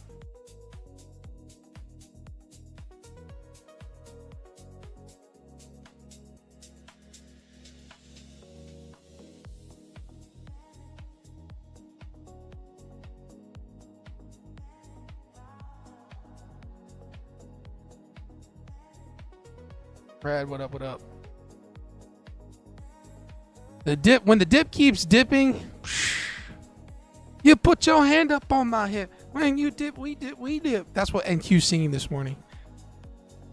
Brad, what up, what up? The dip, when the dip keeps dipping, you put your hand up on my hip. When you dip, we dip, we dip. That's what NQ's singing this morning.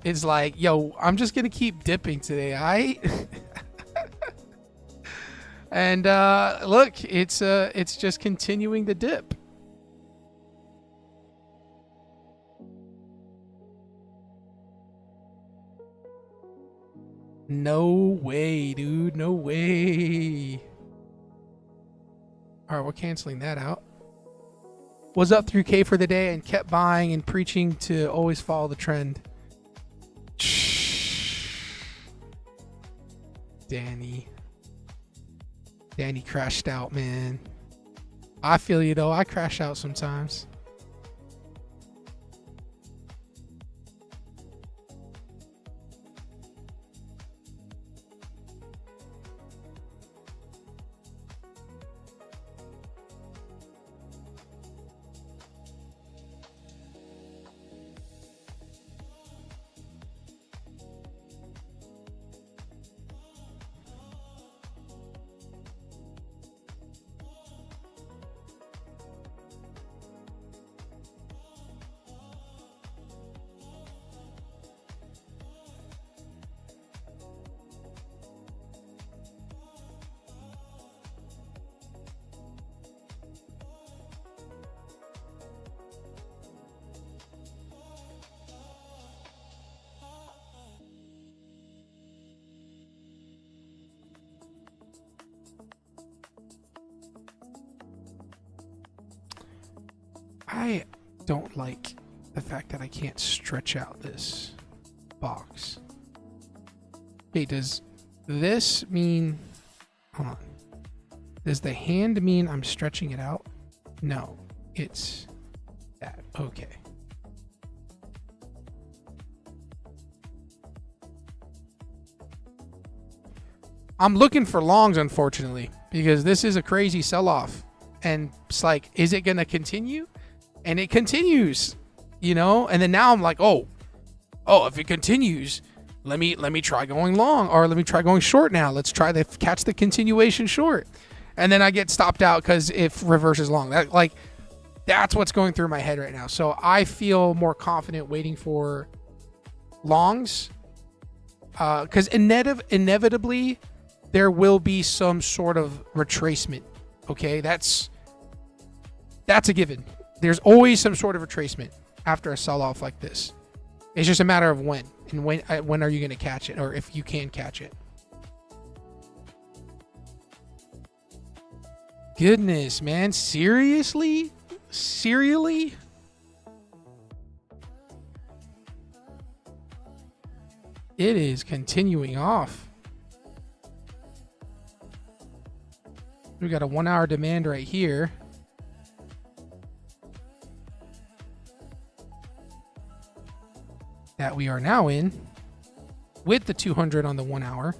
It's like, yo, I'm just gonna keep dipping today, alright? And look, it's just continuing the dip. No way, dude. No way. All right, we're canceling that out. Was up 3K for the day and kept buying and preaching to always follow the trend. Danny crashed out, man. I feel you though. I crash out sometimes. I don't like the fact that I can't stretch out this box. Okay, does this mean... Hold on. Does the hand mean I'm stretching it out? No, it's that. Okay. I'm looking for longs, unfortunately, because this is a crazy sell-off. And it's like, is it going to continue? And it continues, you know? And then now I'm like, oh, if it continues, let me try going long, or let me try going short now. Let's try to catch the continuation short. And then I get stopped out because if reverses long. That's what's going through my head right now. So I feel more confident waiting for longs, because inevitably there will be some sort of retracement. Okay, that's a given. There's always some sort of retracement after a sell-off like this. It's just a matter of when, and when are you going to catch it, or if you can catch it. Goodness, man. Seriously? Serially? It is continuing off. We got a 1 hour demand right here. That we are now in with the 200 on the 1 hour.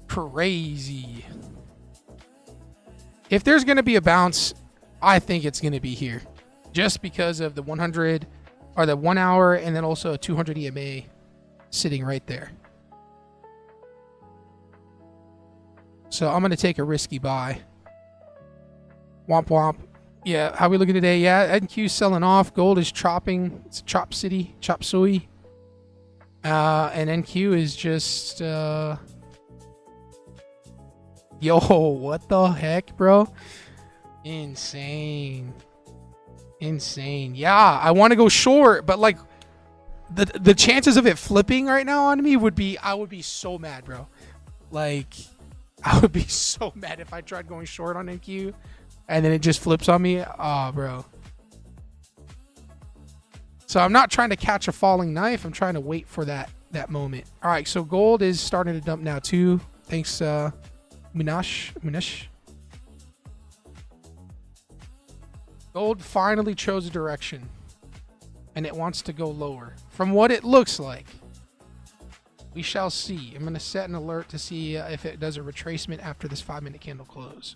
Crazy. If there's going to be a bounce, I think it's going to be here, just because of the 100 or the 1 hour, and then also a 200 EMA sitting right there. So I'm going to take a risky buy. Womp womp. Yeah, how we looking today? Yeah, NQ's selling off. Gold is chopping. It's chop city, chop suey. And NQ is just... Yo, what the heck, bro? Insane. Yeah, I want to go short, but like the chances of it flipping right now on me would be... I would be so mad, bro. Like, I would be so mad if I tried going short on NQ. And then it just flips on me. Oh, bro. So I'm not trying to catch a falling knife. I'm trying to wait for that moment. All right, so gold is starting to dump now too. Thanks, Munish. Gold finally chose a direction, and it wants to go lower. From what it looks like, we shall see. I'm going to set an alert to see if it does a retracement after this 5-minute candle close.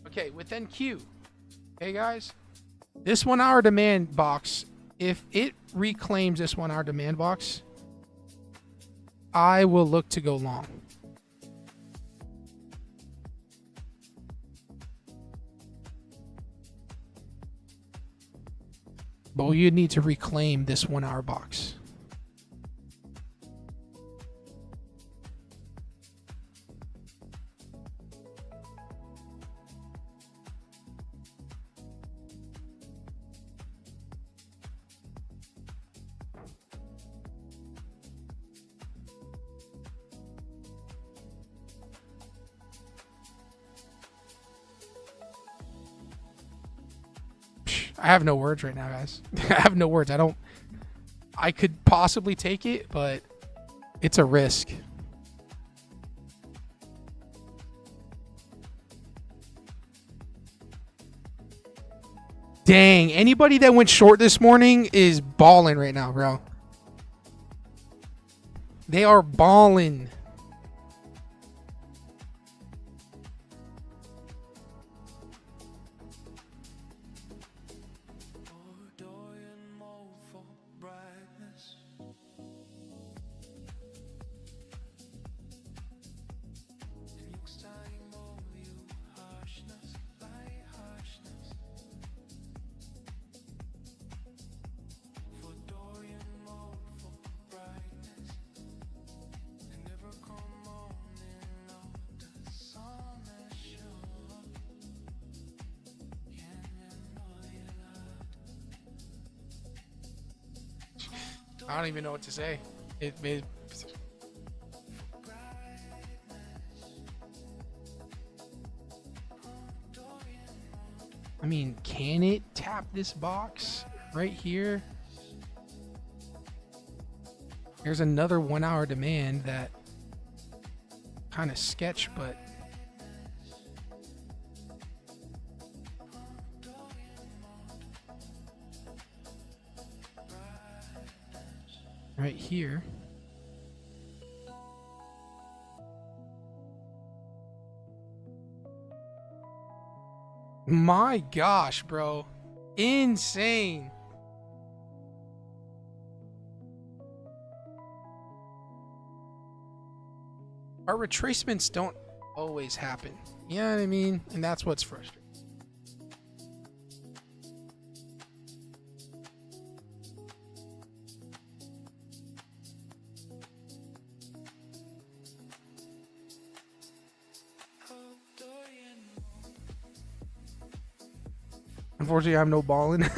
Okay, with NQ. Hey guys, this 1 hour demand box, if it reclaims this 1 hour demand box, I will look to go long. But you need to reclaim this 1 hour box. I have no words right now, guys. I have no words. I could possibly take it, but it's a risk. Dang, anybody that went short this morning is balling right now, bro. They are balling. I don't even know what to say. I mean, can it tap this box right here? Here's another 1 hour demand that kind of sketch, but right here. My gosh, bro. Insane. Our retracements don't always happen. You know what I mean? And that's what's frustrating. Unfortunately, I have no balling.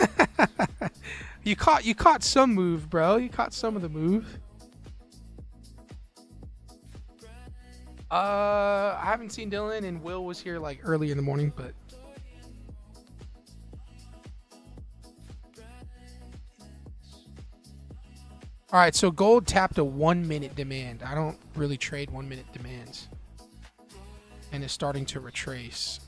You caught some move, bro. You caught some of the move. I haven't seen Dylan, and Will was here like early in the morning, but all right, so gold tapped a 1 minute demand. I don't really trade 1 minute demands, and it's starting to retrace.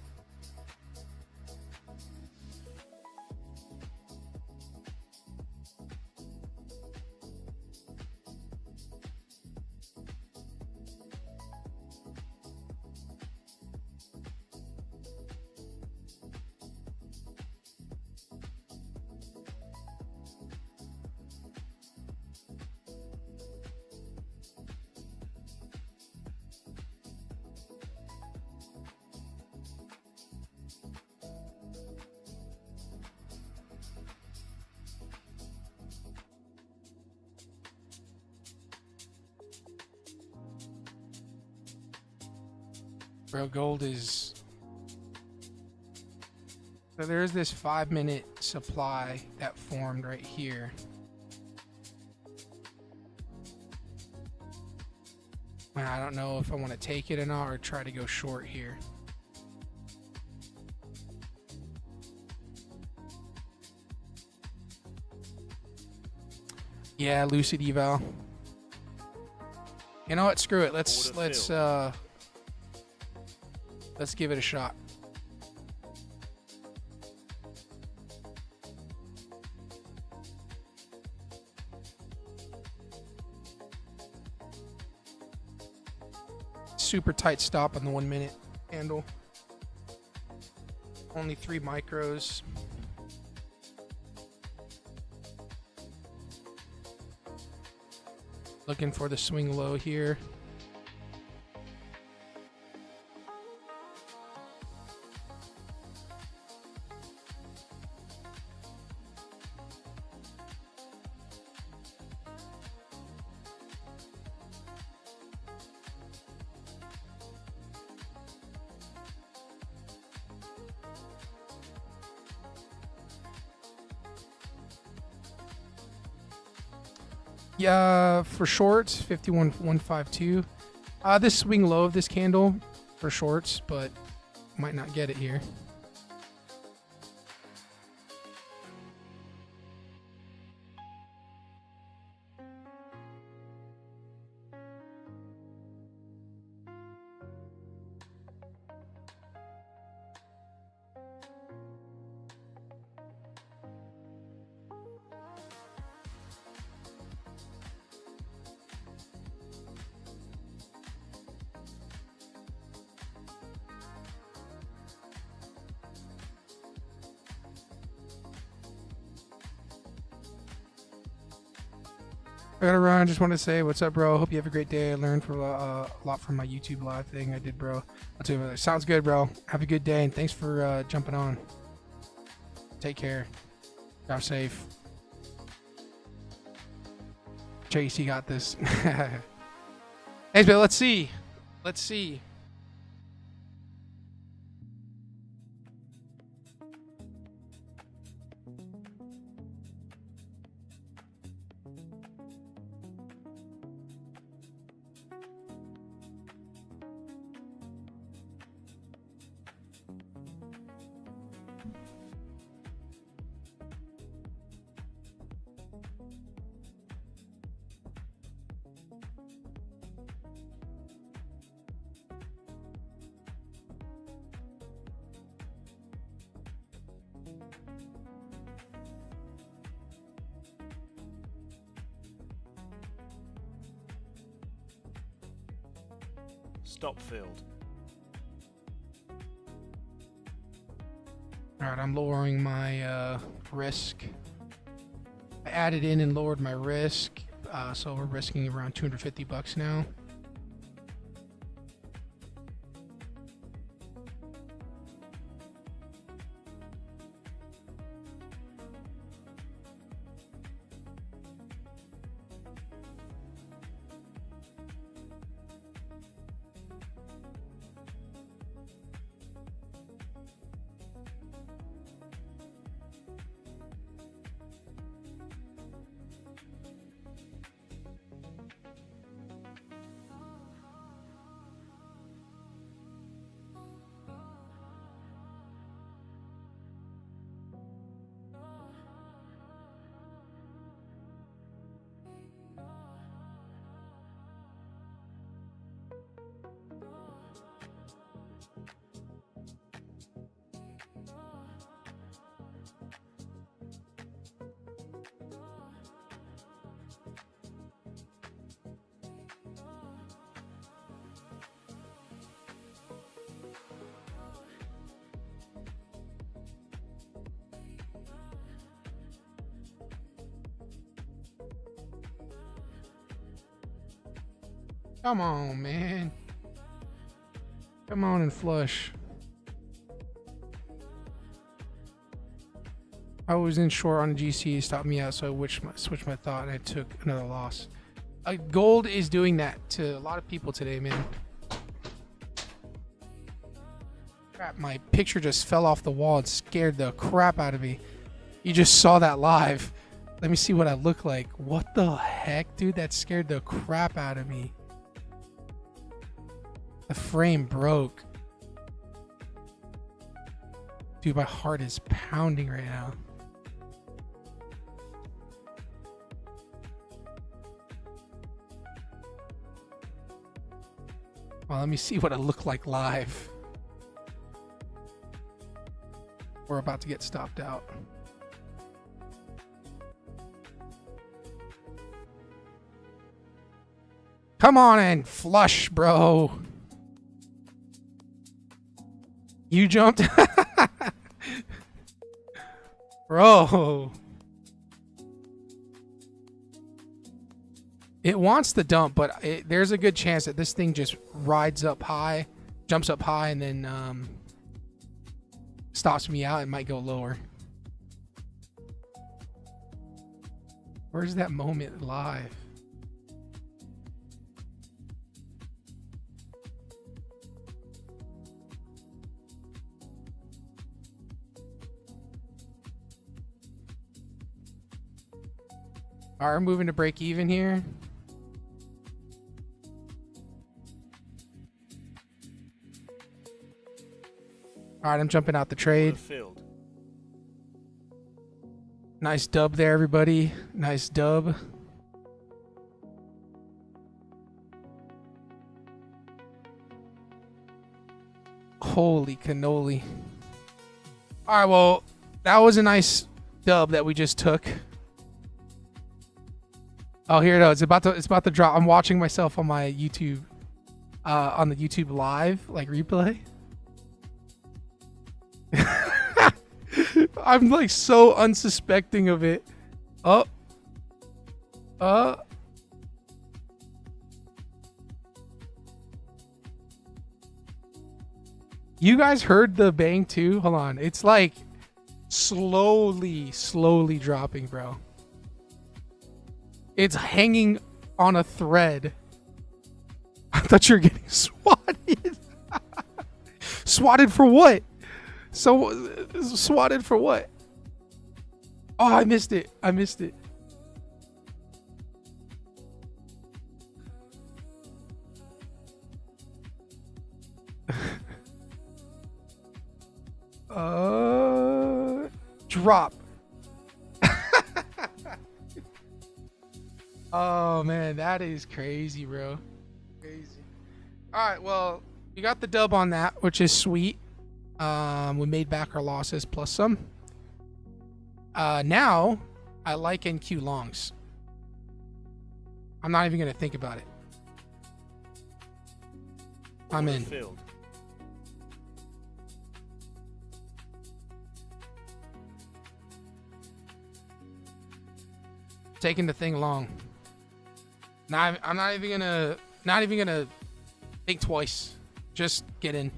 Bro, gold is... So there's this 5 minute supply that formed right here. And I don't know if I want to take it or not, or try to go short here. Yeah, lucid eval. You know what? Screw it. Let's give it a shot. Super tight stop on the 1 minute handle. Only 3 micros. Looking for the swing low here. Yeah, for shorts, 51.152. This swing low of this candle for shorts, but might not get it here. I gotta run. Just want to say, what's up, bro? Hope you have a great day. I learned from a lot from my YouTube live thing I did, bro. I'll tell you what, sounds good, bro. Have a good day, and thanks for jumping on. Take care. Drive safe. Chase, you got this. Hey, but let's see. Let's see. Stop filled. All right, I'm lowering my risk. I added in and lowered my risk, so we're risking around $250 now. Come on, man. Come on and flush. I was in short on a GC, stopped me out, so I switched my thought and I took another loss. Gold is doing that to a lot of people today, man. Crap, my picture just fell off the wall and scared the crap out of me. You just saw that live. Let me see what I look like. What the heck, dude? That scared the crap out of me. The frame broke. Dude, my heart is pounding right now. Well, let me see what it looked like live. We're about to get stopped out. Come on and flush, bro. You jumped. Bro. It wants to dump, but there's a good chance that this thing just rides up high, jumps up high, and then stops me out. It might go lower. Where's that moment live? All right, we're moving to break even here. All right, I'm jumping out the trade. Nice dub there, everybody. Nice dub. Holy cannoli. All right, well, that was a nice dub that we just took. Oh, here it is. It's about to drop. I'm watching myself on my YouTube, on the YouTube live, like replay. I'm like so unsuspecting of it. You guys heard the bang too? Hold on. It's like slowly dropping, bro. It's hanging on a thread. I thought you were getting swatted. Swatted for what? So swatted for what? Oh, I missed it. I missed it. Drop. Oh man, that is crazy, bro. Crazy. All right, well, we got the dub on that, which is sweet. We made back our losses plus some. Now I like NQ longs. I'm not even gonna think about it. I'm in. Taking the thing long. Now I'm not even gonna think twice. Just get in.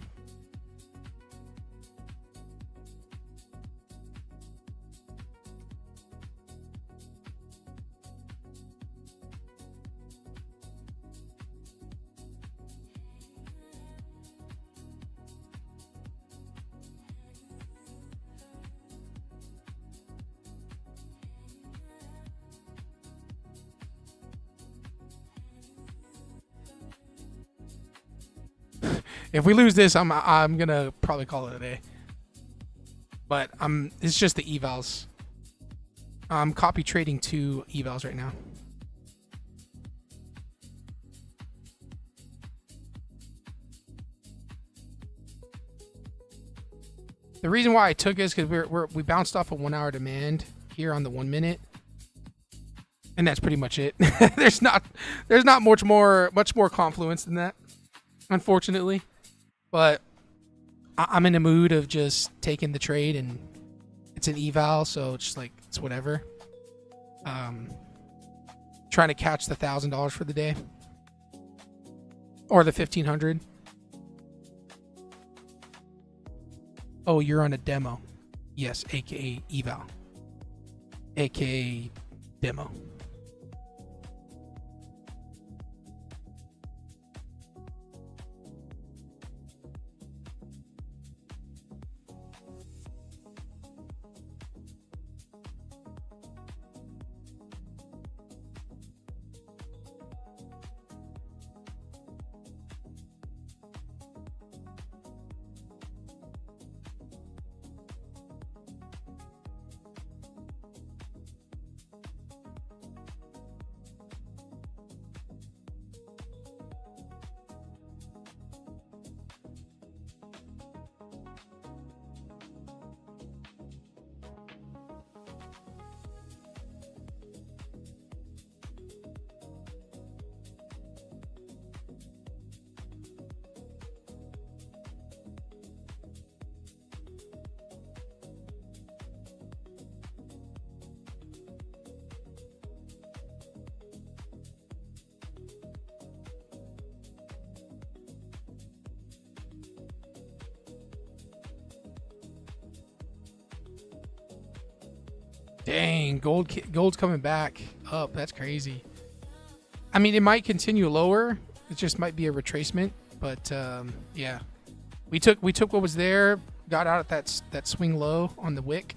If we lose this, I'm gonna probably call it a day. But it's just the evals. I'm copy trading 2 evals right now. The reason why I took it is because we bounced off a 1 hour demand here on the 1 minute, and that's pretty much it. there's not much more confluence than that, unfortunately. But I'm in a mood of just taking the trade, and it's an eval, so it's just like it's whatever. Trying to catch the $1,000 for the day, or the 1,500. Oh, you're on a demo. Yes, aka eval, aka demo. Dang, gold's coming back up. That's crazy. I mean, it might continue lower. It just might be a retracement. But yeah, we took what was there, got out at that swing low on the wick,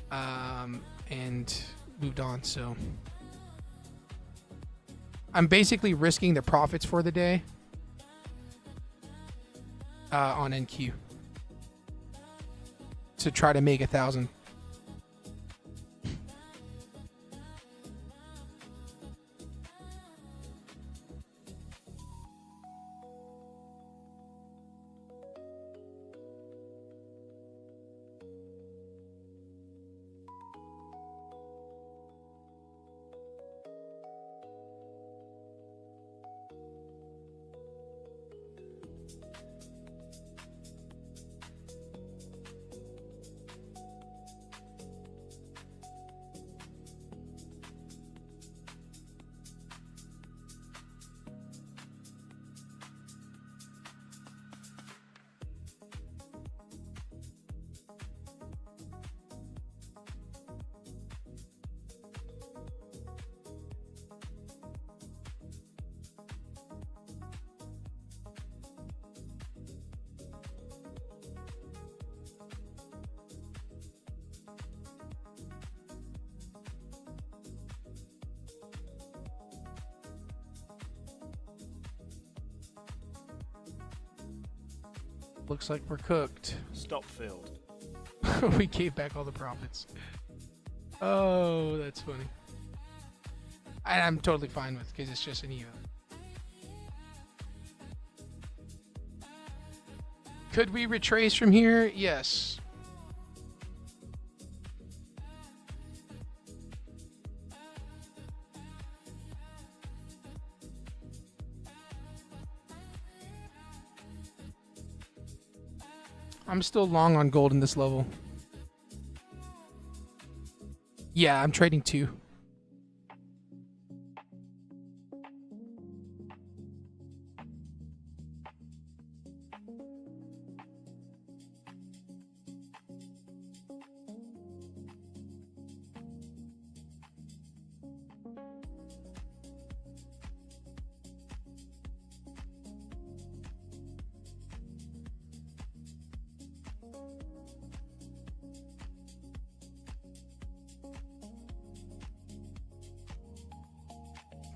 and moved on. So I'm basically risking the profits for the day on NQ to try to make 1,000. Looks like we're cooked. Stop filled. We gave back all the profits. Oh, that's funny. And I'm totally fine with, because it's just an EO. Could we retrace from here? Yes. I'm still long on gold in this level. Yeah, I'm trading 2.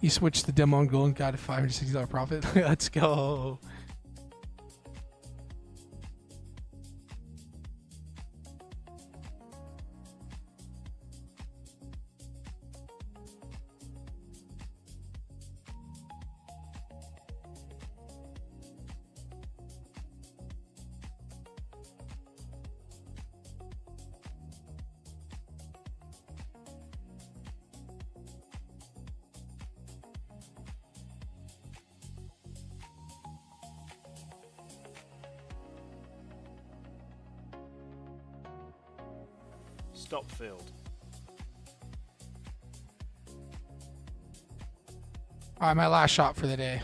You switched the demo on gold and got a $560 profit. Let's go. Stop filled. All right, my last shot for the day.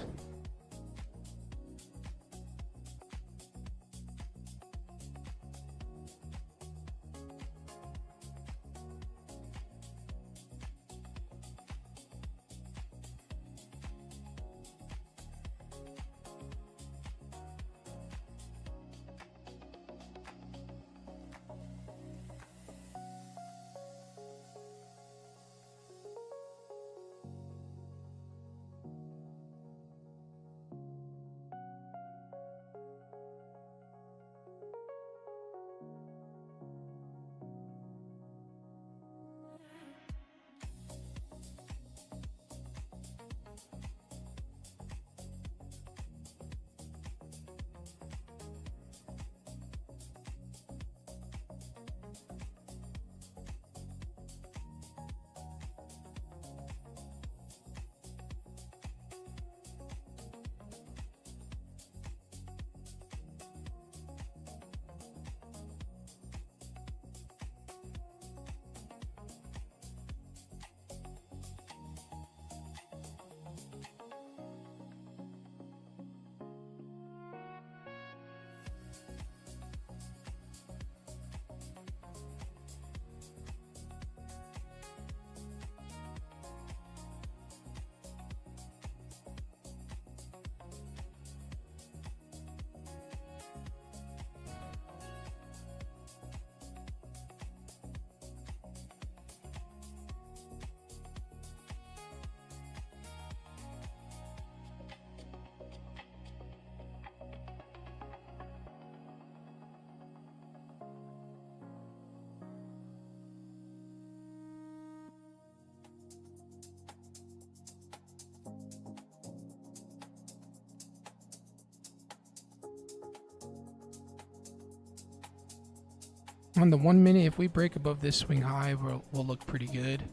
On the 1 minute, if we break above this swing high, we'll look pretty good.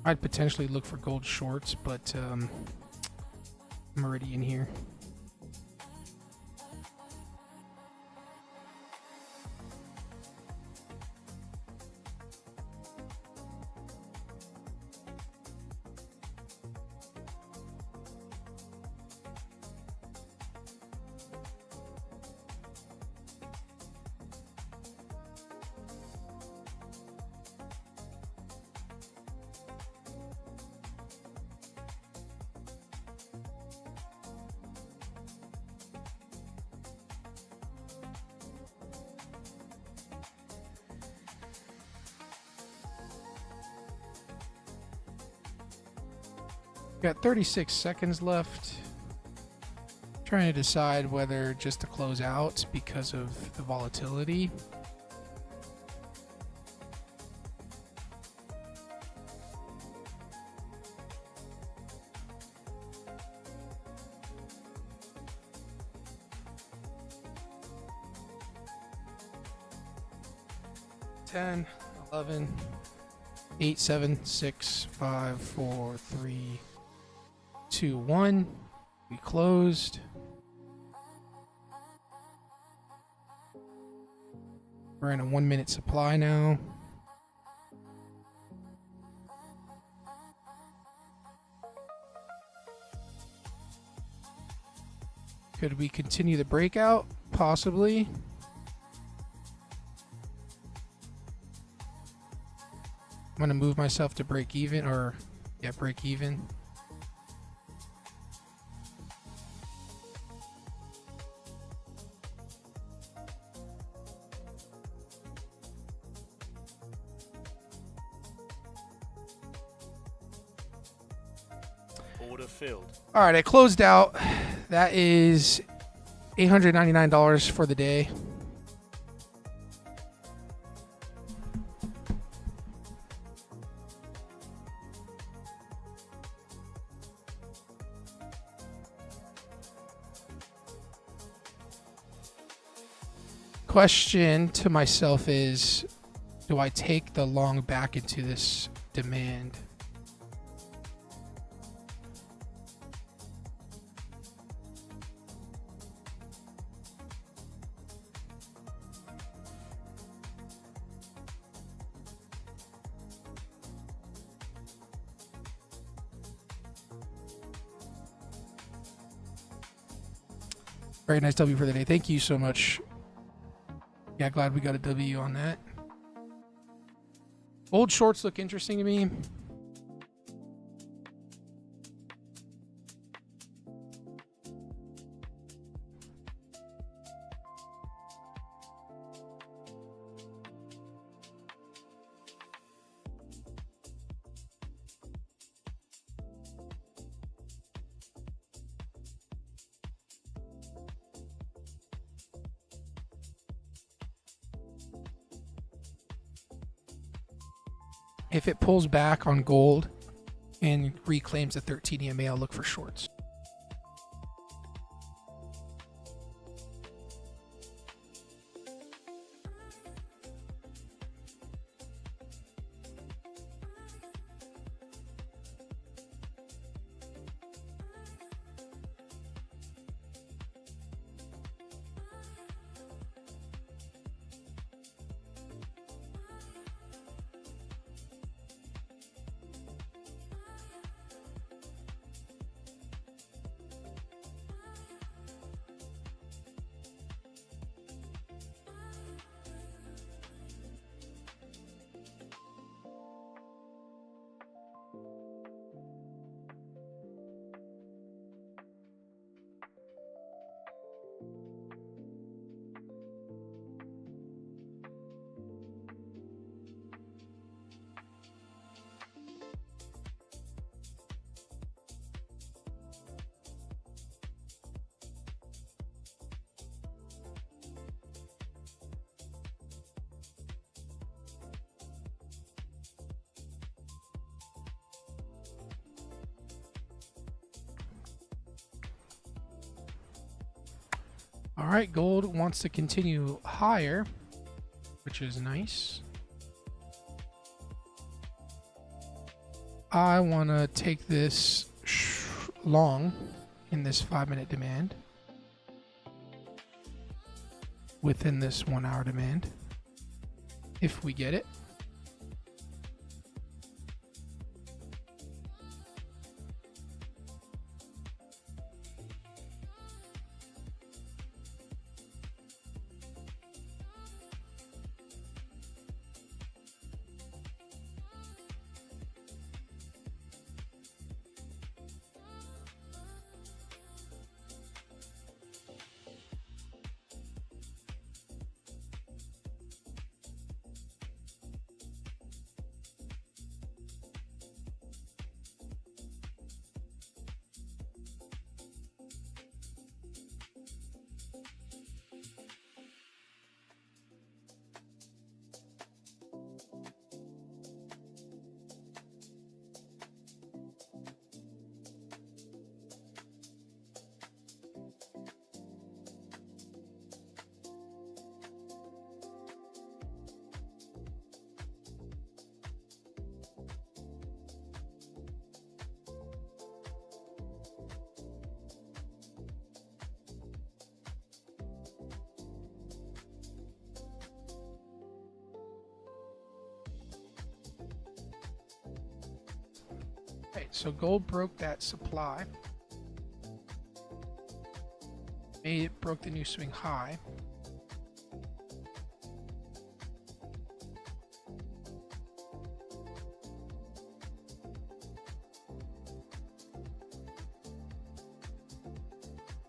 I'd potentially look for gold shorts, but I'm already in here. Got 36 seconds left. Trying to decide whether just to close out because of the volatility. Ten, 11, 8, 7, 6, 5, 4, 3, 2, 1. We closed. We're in a 1 minute supply now. Could we continue the breakout? Possibly. I'm going to move myself to break even, or yeah, break even. Order filled. All right, I closed out. That is $899 for the day. Question to myself is, do I take the long back into this demand? Very nice W for the day. Thank you so much. Yeah, glad we got a W on that. Old shorts look interesting to me. If it pulls back on gold and reclaims the 13 EMA, I'll look for shorts. All right, gold wants to continue higher, which is nice. I want to take this long in this 5-minute demand within this 1 hour demand if we get it. Okay, so gold broke that supply. It broke the new swing high.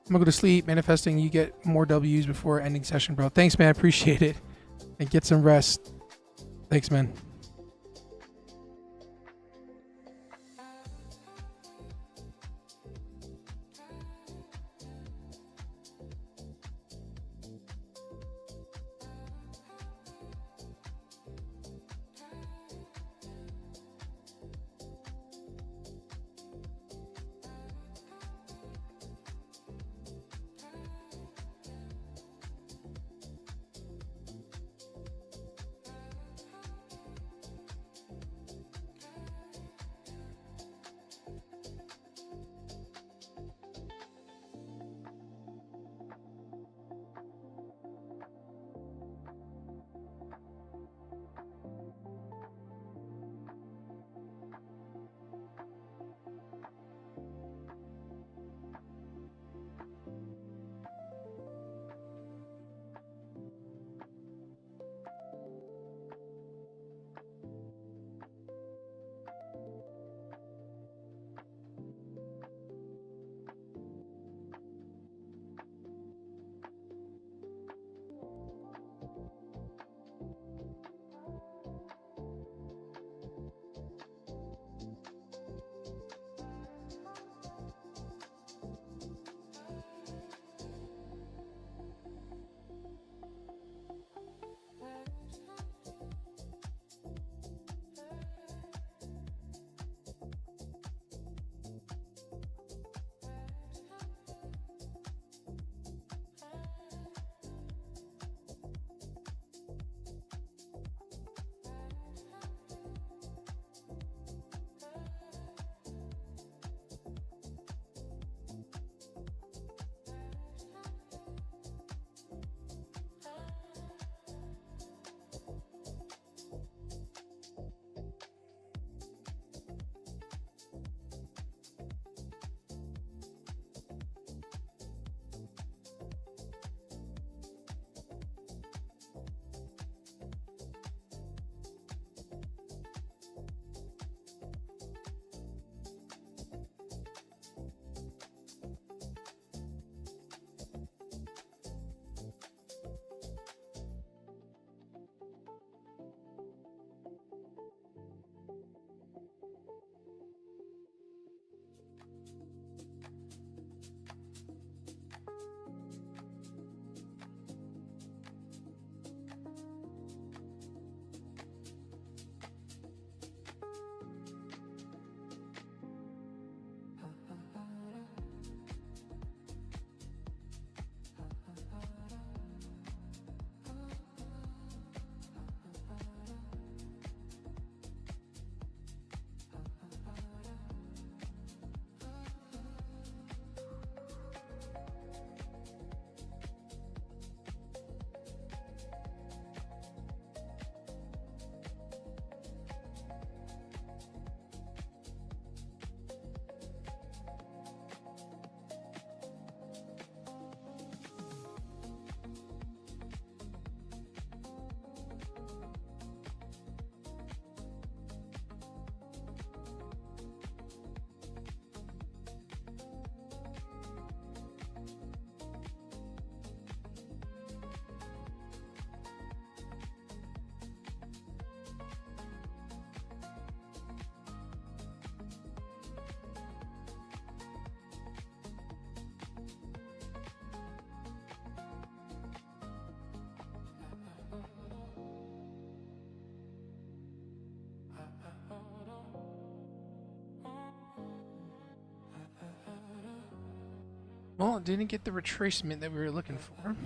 I'm gonna go to sleep, manifesting you get more W's before ending session, bro. Thanks, man. Appreciate it. And get some rest. Thanks, man. Well, it didn't get the retracement that we were looking for.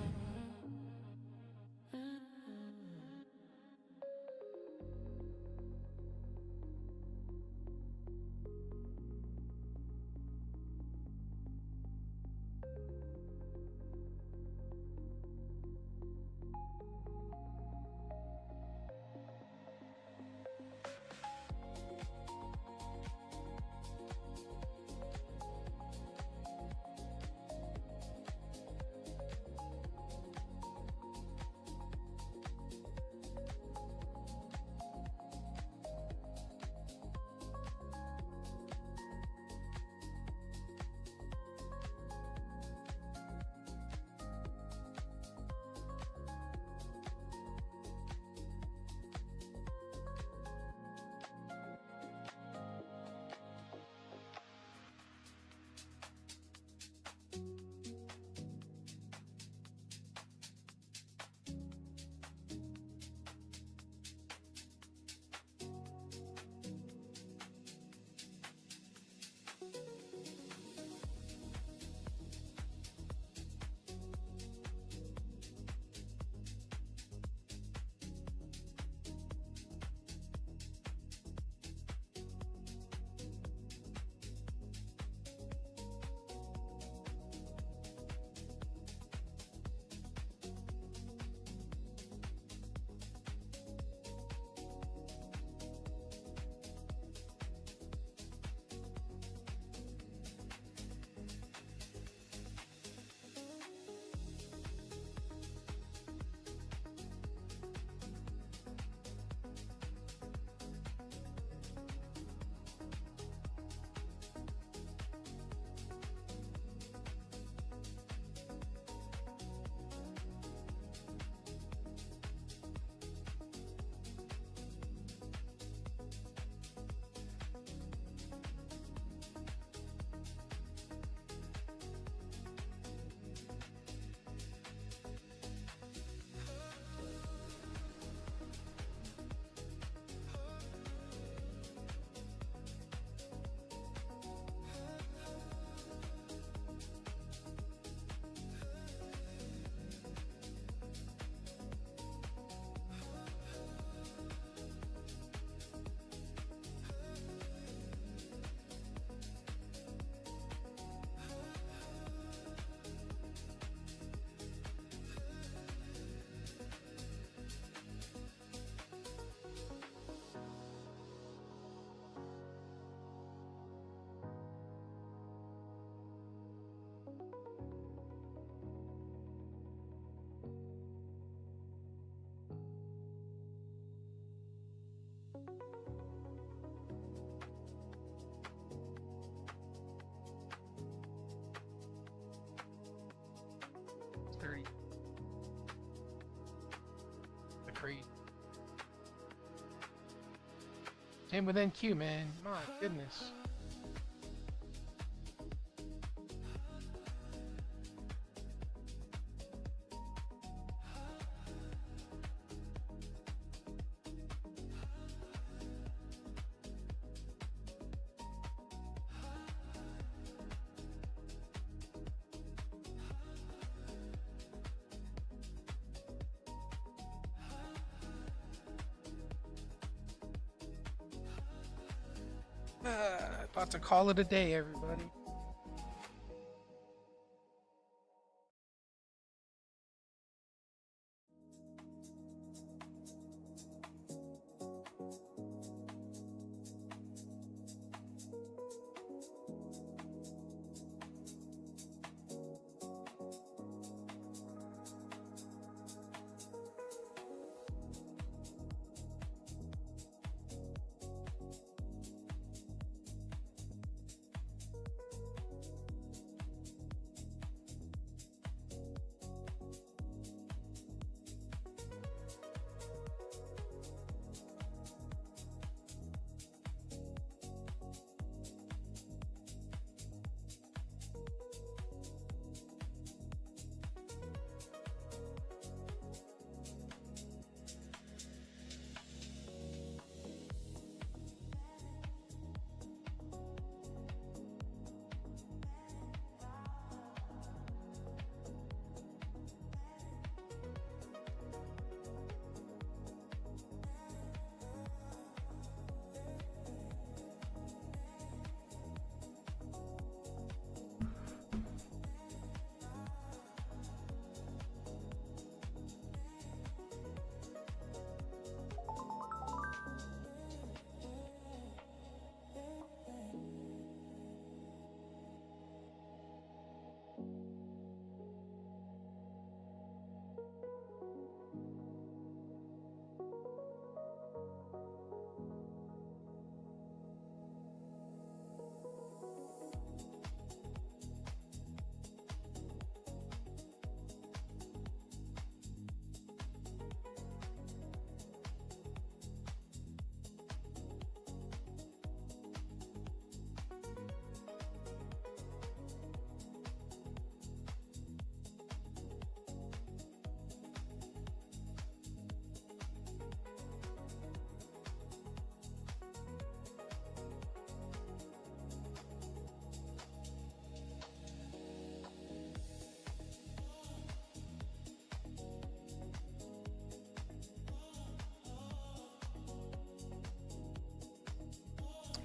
Agreed. Same with NQ, man. My goodness. About to call it a day, everybody.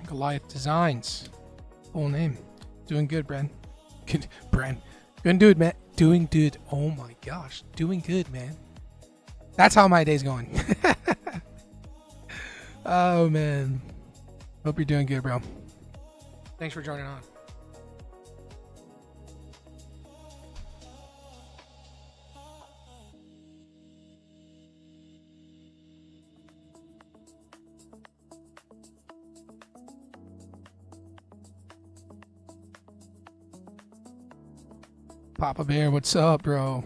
Goliath Designs. Full name. Doing good, Bren. Good, Bren. Doing good, man. Doing good. Oh my gosh. Doing good, man. That's how my day's going. Oh, man. Hope you're doing good, bro. Thanks for joining on. Papa Bear, what's up, bro?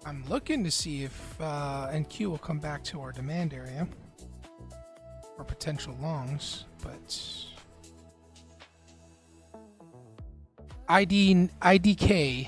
I'm looking to see if NQ will come back to our demand area for potential longs, but IDK.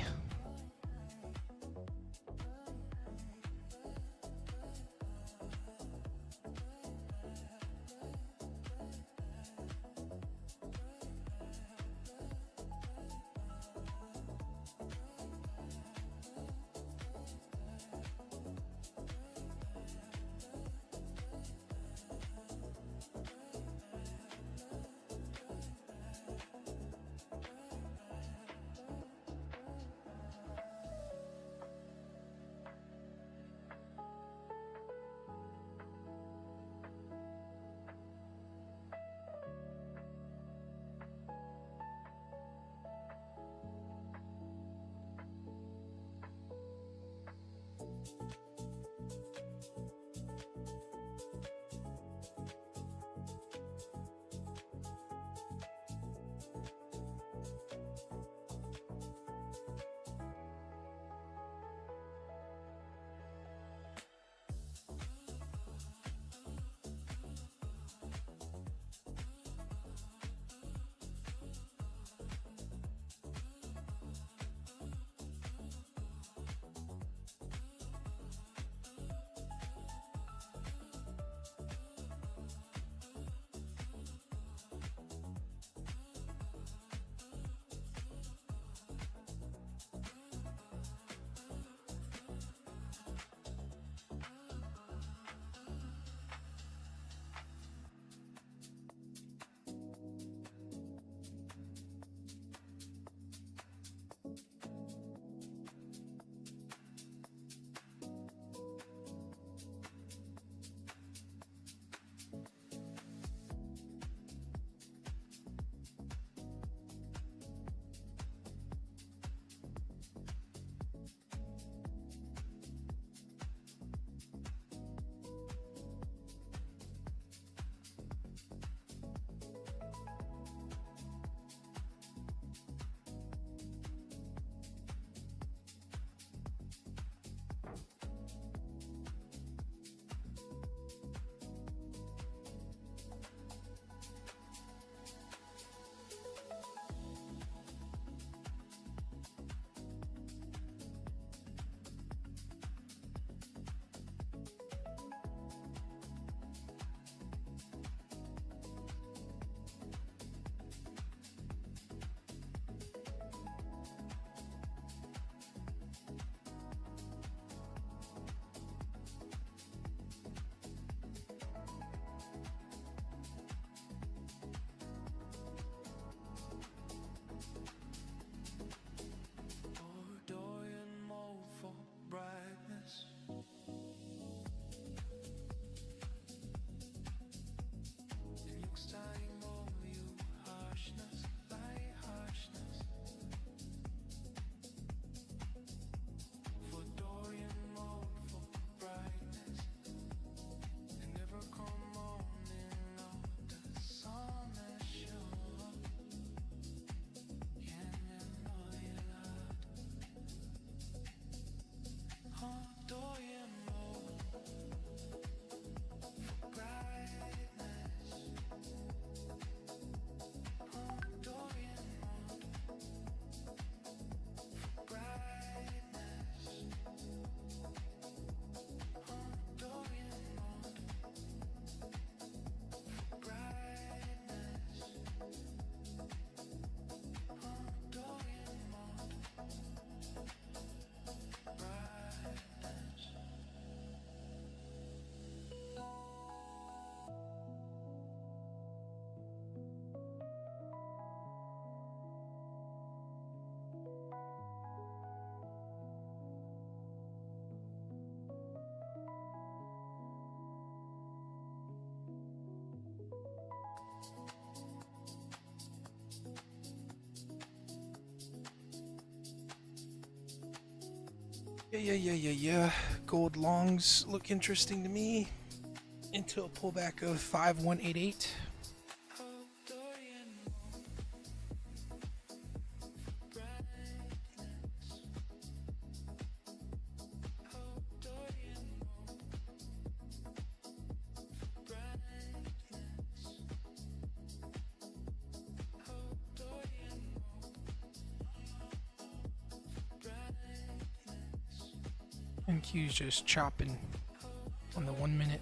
Yeah. Gold longs look interesting to me until a pullback of 5188. And Q's just chopping on the 1 minute.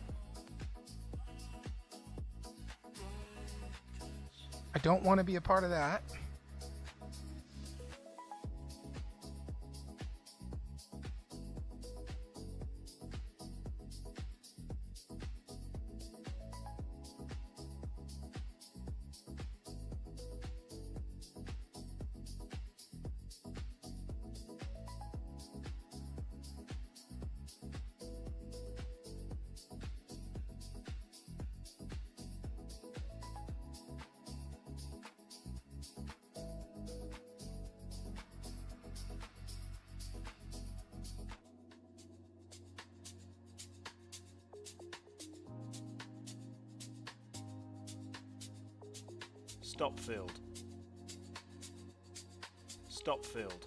I don't want to be a part of that. Stop filled. Stop filled.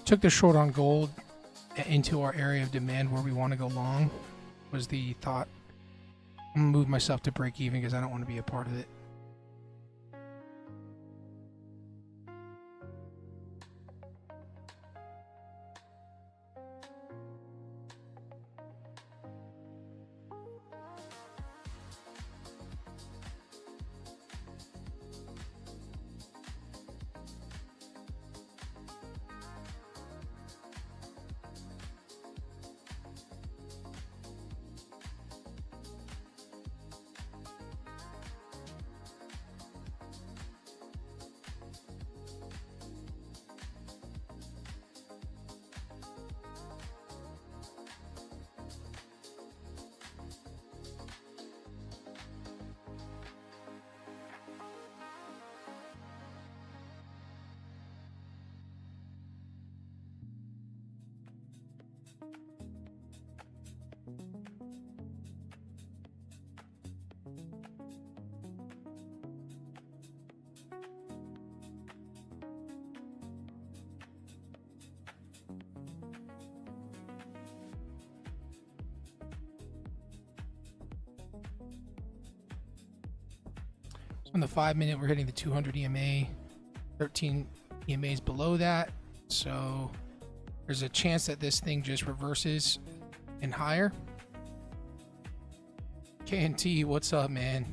Took the short on gold into our area of demand where we want to go long was the thought. I'm going to move myself to break even because I don't want to be a part of it. On the 5 minute, we're hitting the 200 EMA, 13 EMAs below that. So there's a chance that this thing just reverses and higher. KNT, what's up, man?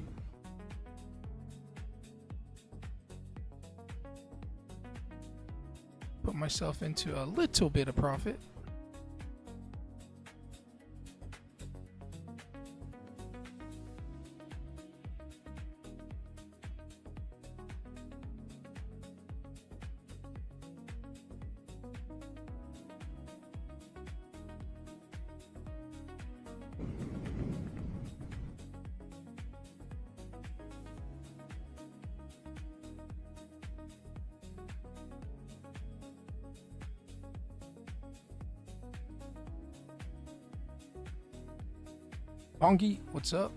Put myself into a little bit of profit. Ponky, what's up?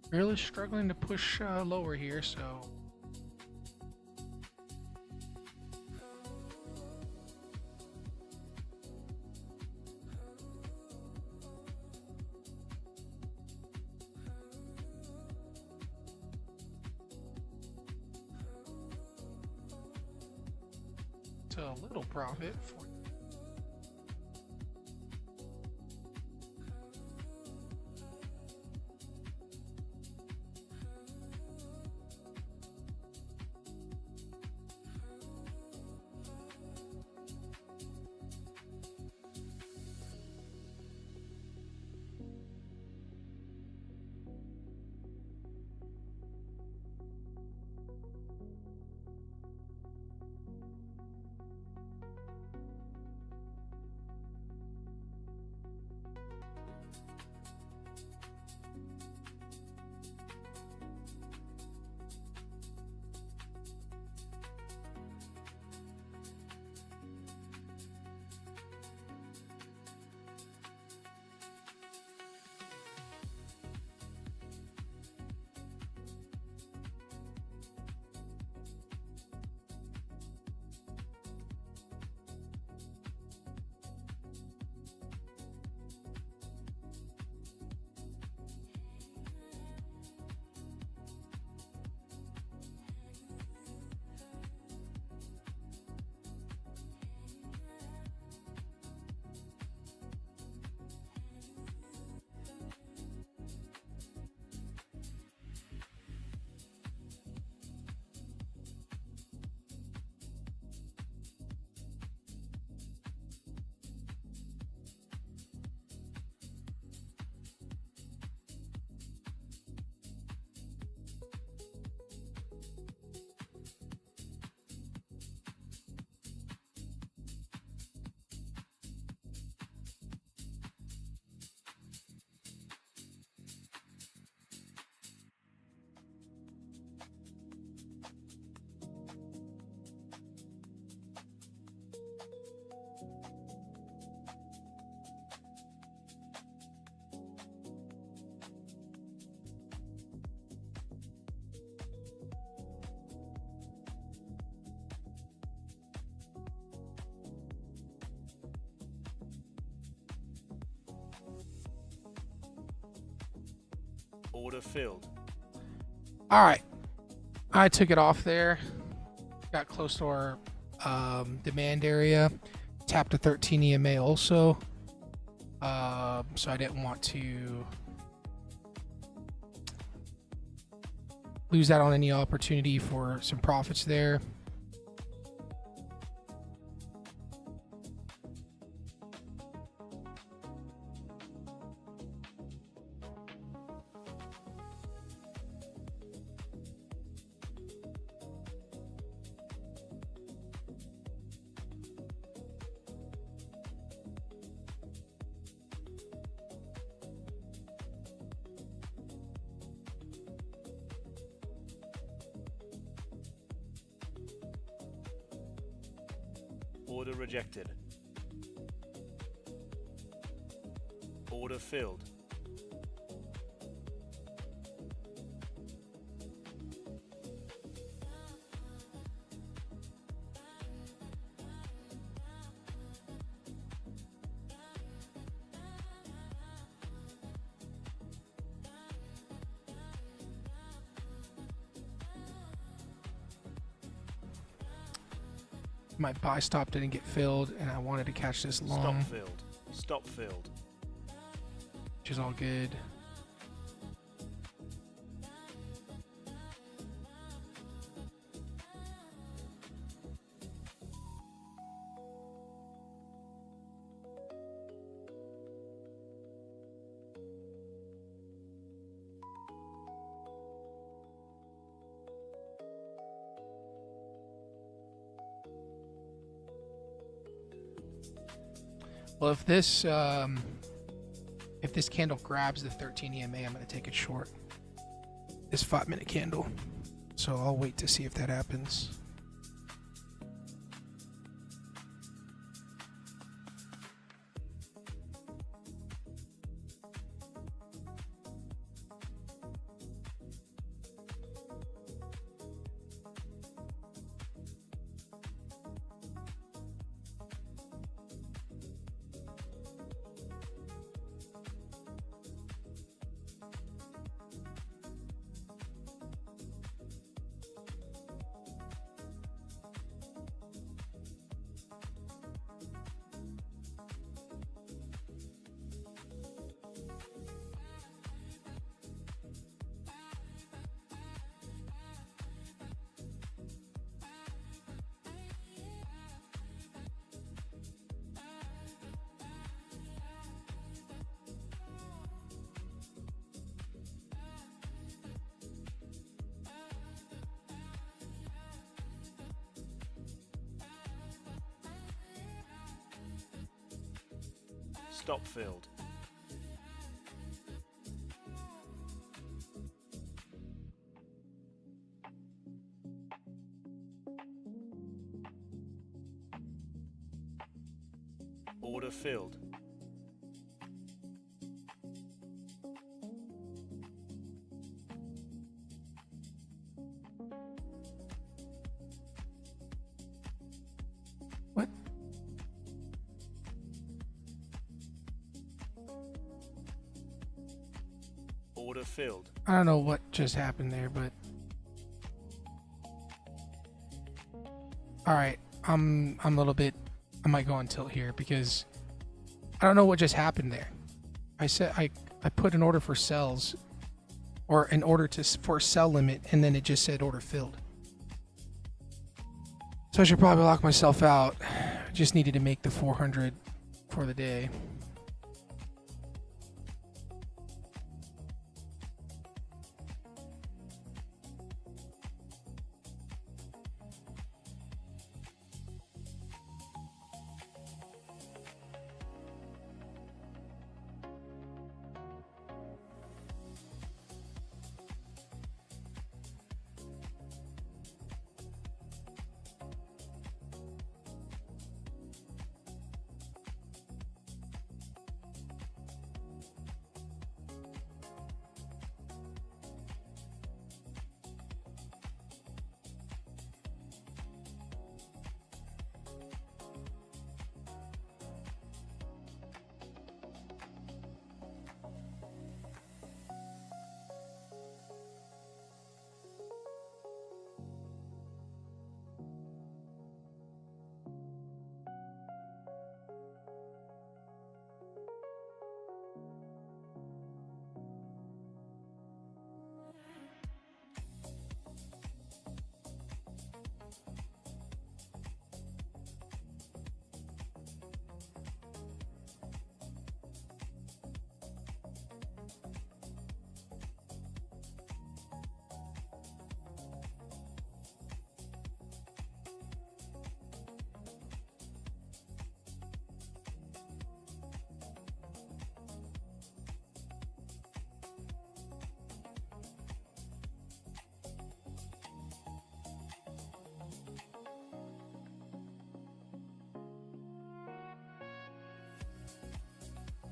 Really struggling to push lower here, so it's a little profit for Order filled. All right. I took it off there. Got close to our demand area. Tapped a 13 EMA also. So I didn't want to lose out on any opportunity for some profits there. Order rejected. Order filled. My buy stop didn't get filled, and I wanted to catch this long, Stop filled. Stop filled. which is all good. Well, if this candle grabs the 13 EMA, I'm going to take it short. This 5-minute candle. So I'll wait to see if that happens. Stop filled. Order filled. What? Order filled. I don't know what just happened there, but all right. I'm a little bit. I might go on tilt here because I don't know what just happened there. I said I put an order for sells, or an order for a sell limit, and then it just said order filled. So I should probably lock myself out. Just needed to make the 400 for the day.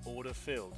Order filled.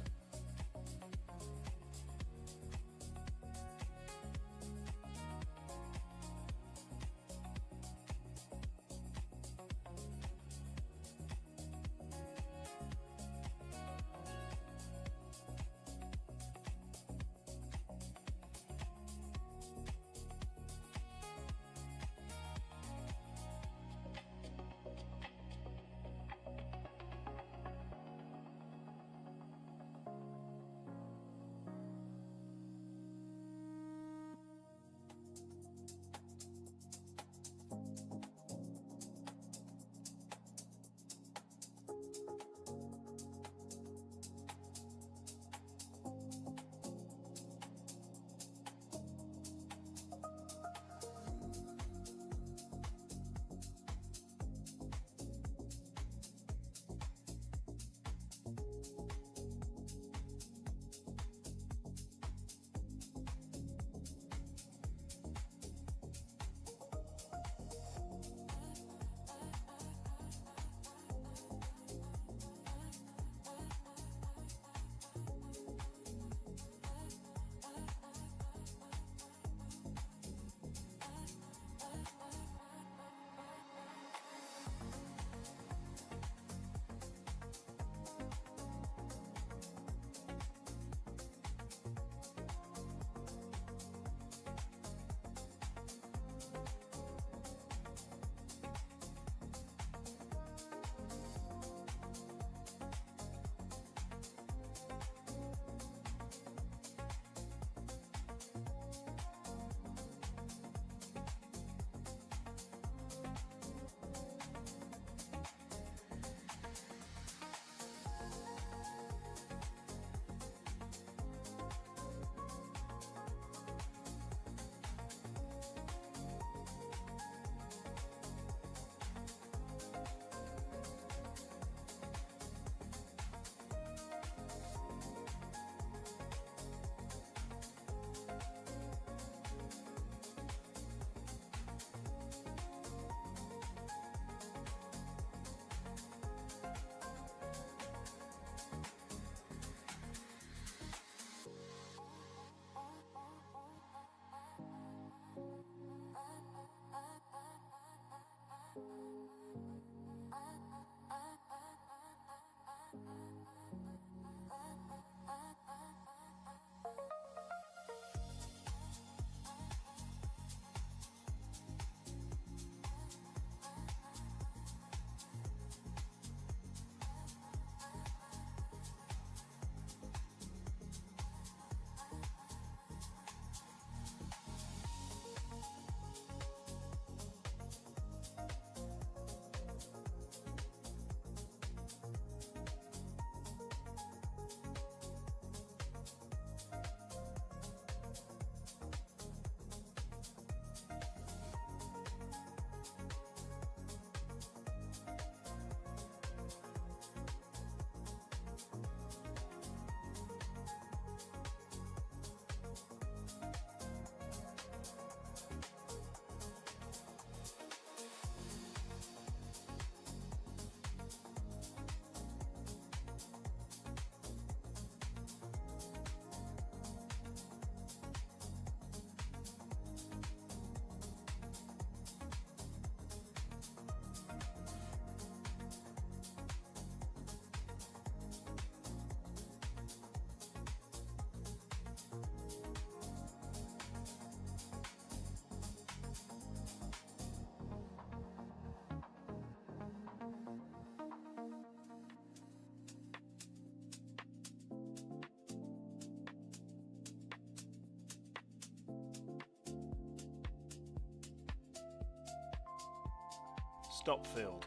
Stop filled.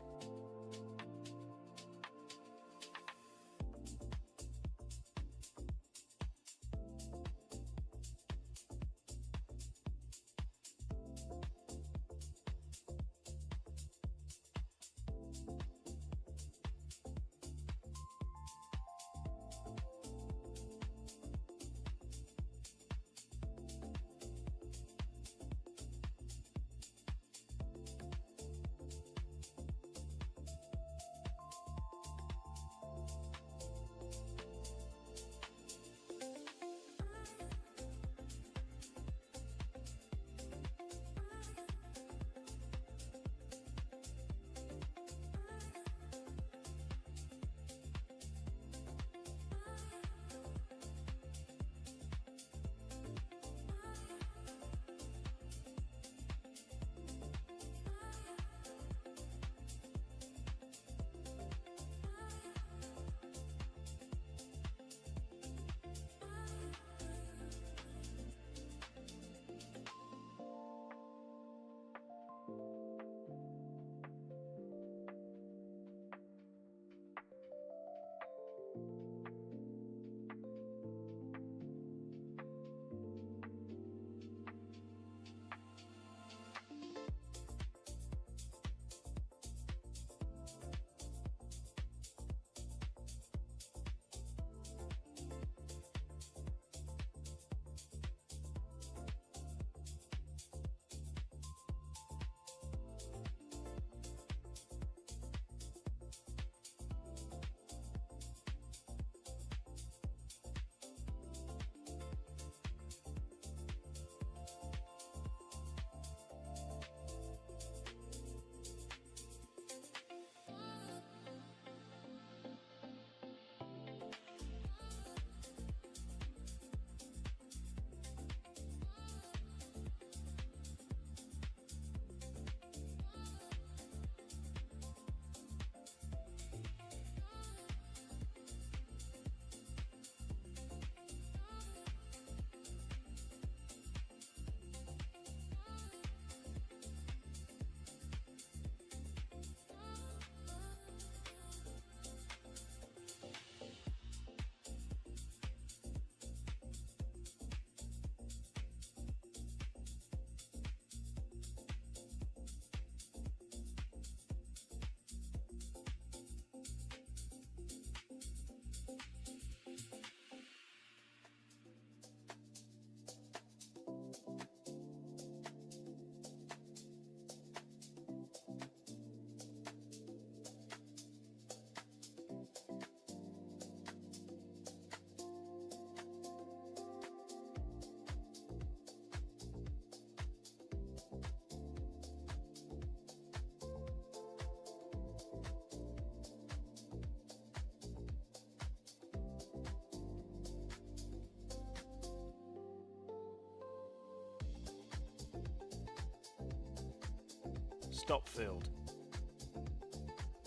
Stop filled.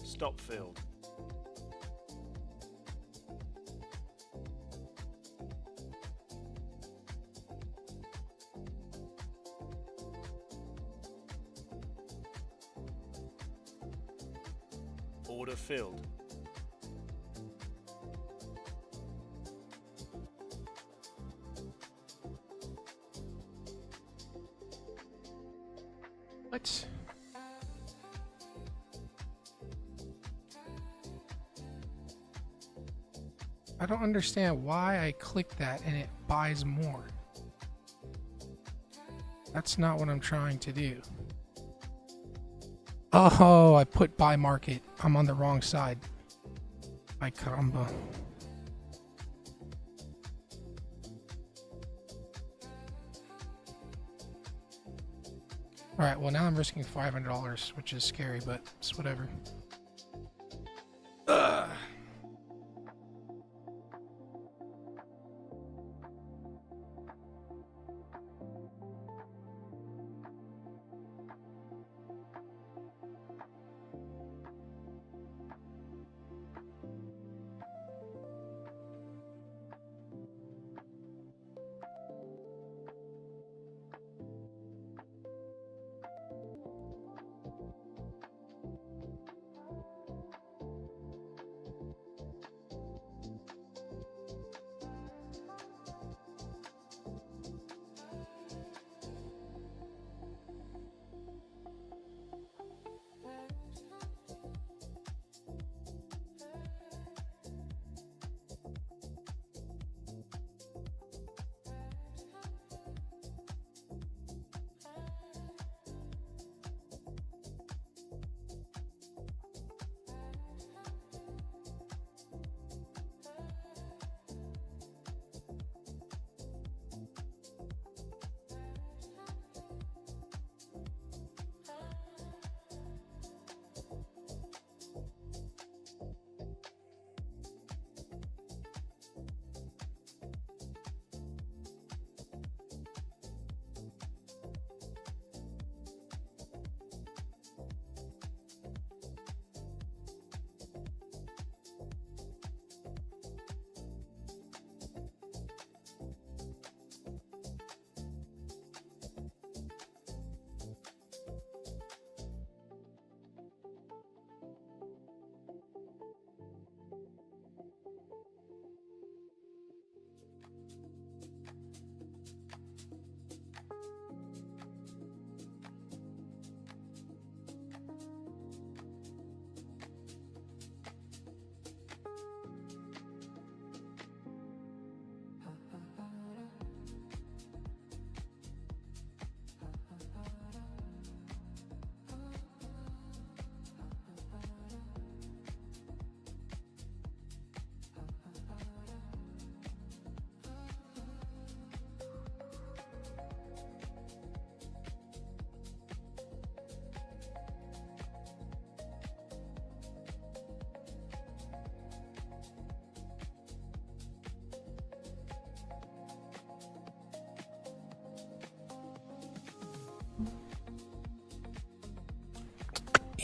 Stop filled. Order filled. What? I don't understand why I click that and it buys more. That's not what I'm trying to do. Oh, I put buy market. I'm on the wrong side. Ay caramba. Alright, well now I'm risking $500, which is scary, but it's whatever. Ugh.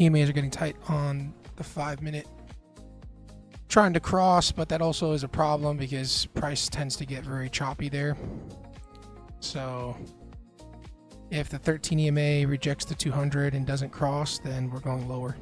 EMAs are getting tight on the 5-minute. Trying to cross, but that also is a problem because price tends to get very choppy there. So if the 13 EMA rejects the 200 and doesn't cross, then we're going lower.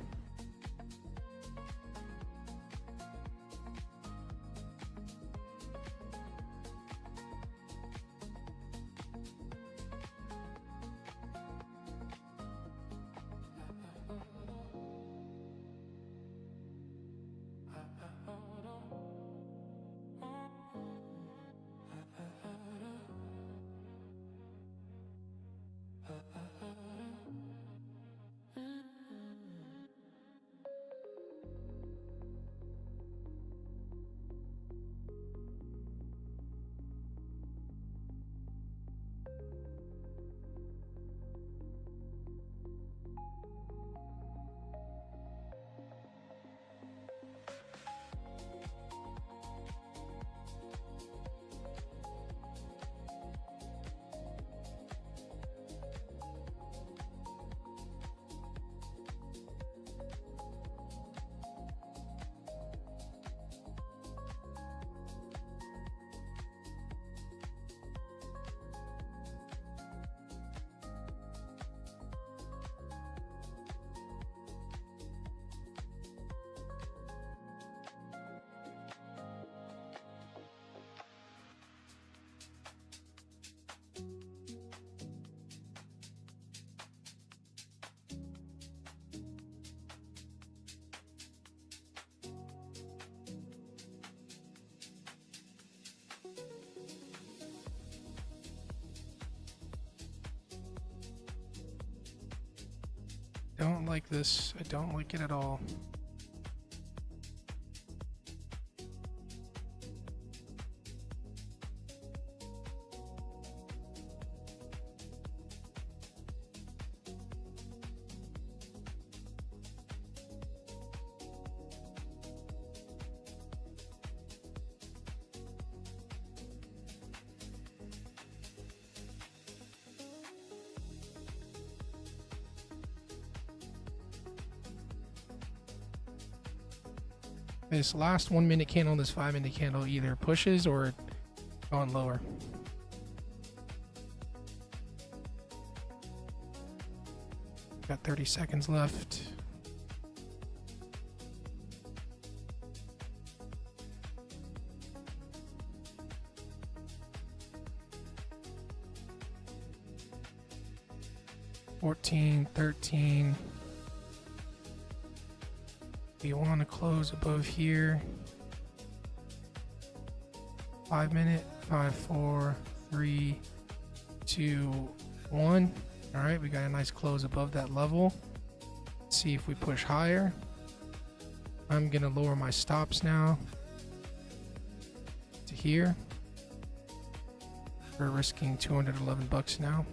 Don't like this. I don't like it at all. This last 1 minute candle, this 5 minute candle either pushes or going lower. Got 30 seconds left. $14, $13. We want to close above here. 5 minute, 5, 4, 3, 2, 1. All right, we got a nice close above that level. Let's see if we push higher. I'm gonna lower my stops now to here. We're risking $211 now.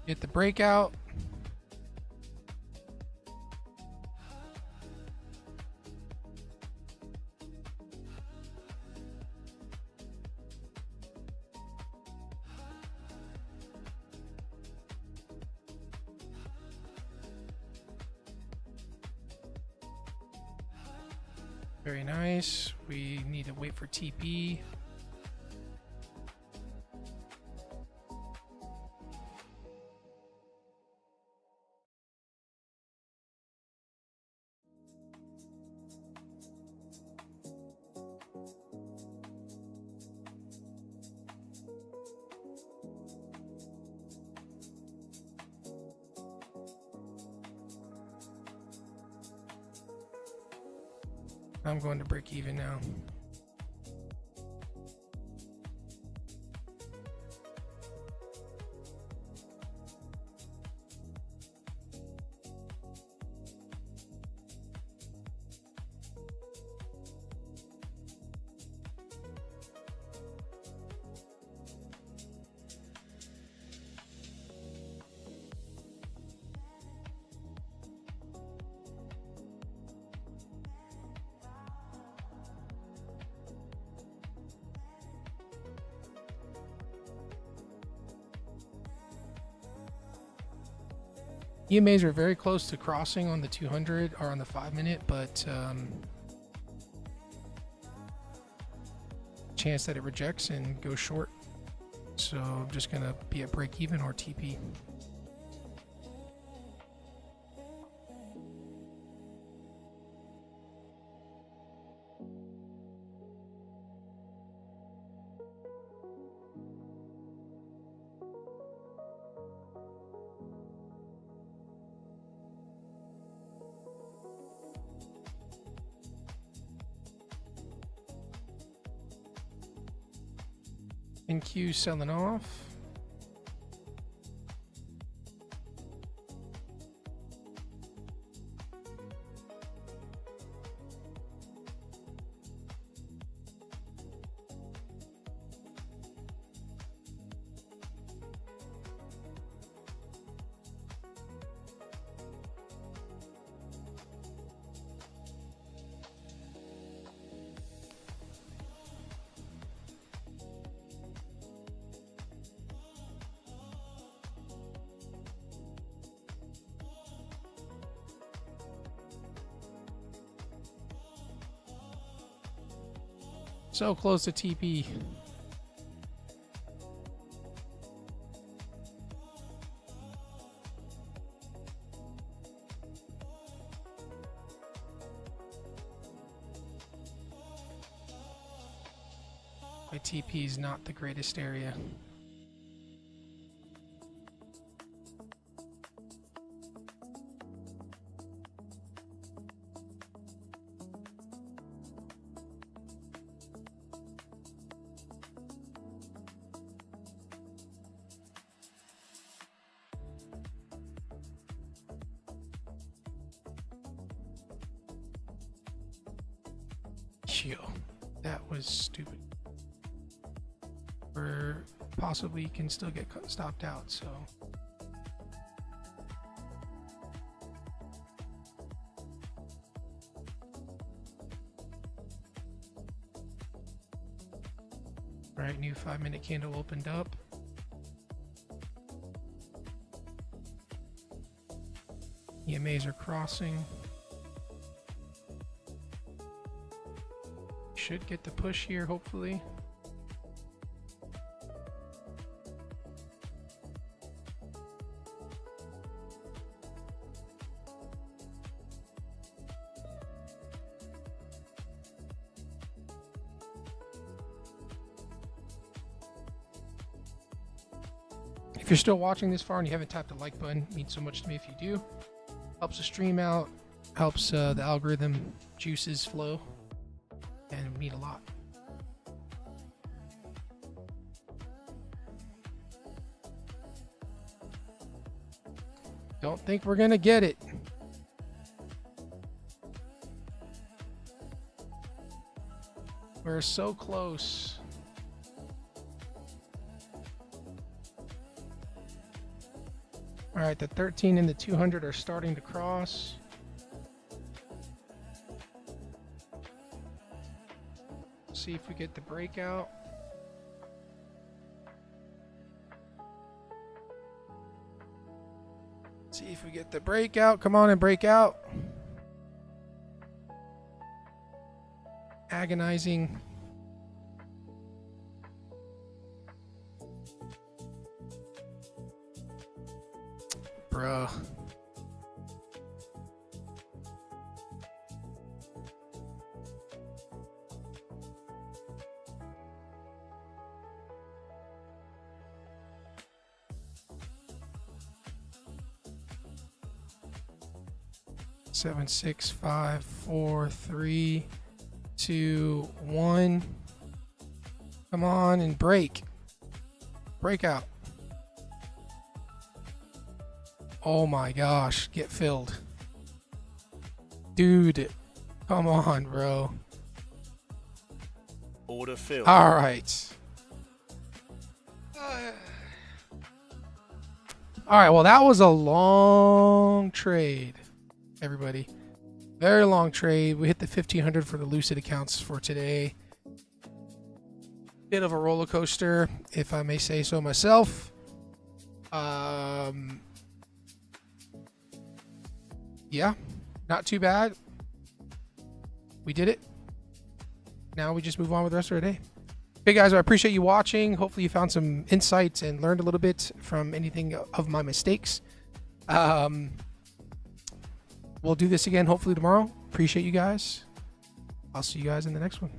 Get the breakout. Very nice. We need to wait for TP. I'm going to break even now. EMAs are very close to crossing on the 200 or on the 5 minute, but chance that it rejects and goes short. So I'm just gonna be at break even or TP. NQ selling off. So close to TP. My TP is not the greatest area. Yo, that was stupid. Or possibly can still get stopped out, so. All right, new 5-minute candle opened up. EMAs are crossing. Should get the push here, hopefully. If you're still watching this far and you haven't tapped the like button, it means so much to me if you do. Helps the stream out, helps the algorithm juices flow, and it mean a lot. Don't think we're gonna get it. We're so close. All right, the 13 and the 200 are starting to cross. See if we get the breakout. See if we get the breakout. Come on and break out. Agonizing. Bruh. Seven, 6, 5, 4, 3, 2, 1. Come on and break. Breakout. Oh my gosh, get filled. Dude, come on, bro. Order filled. All right. All right, well, that was a long trade, everybody. Very long trade. We hit the 1,500 for the Lucid accounts for today. Bit of a roller coaster, if I may say so myself. Yeah, not too bad. We did it. Now we just move on with the rest of our day. Hey guys, I appreciate you watching. Hopefully you found some insights and learned a little bit from anything of my mistakes. We'll do this again hopefully tomorrow. Appreciate you guys. I'll see you guys in the next one.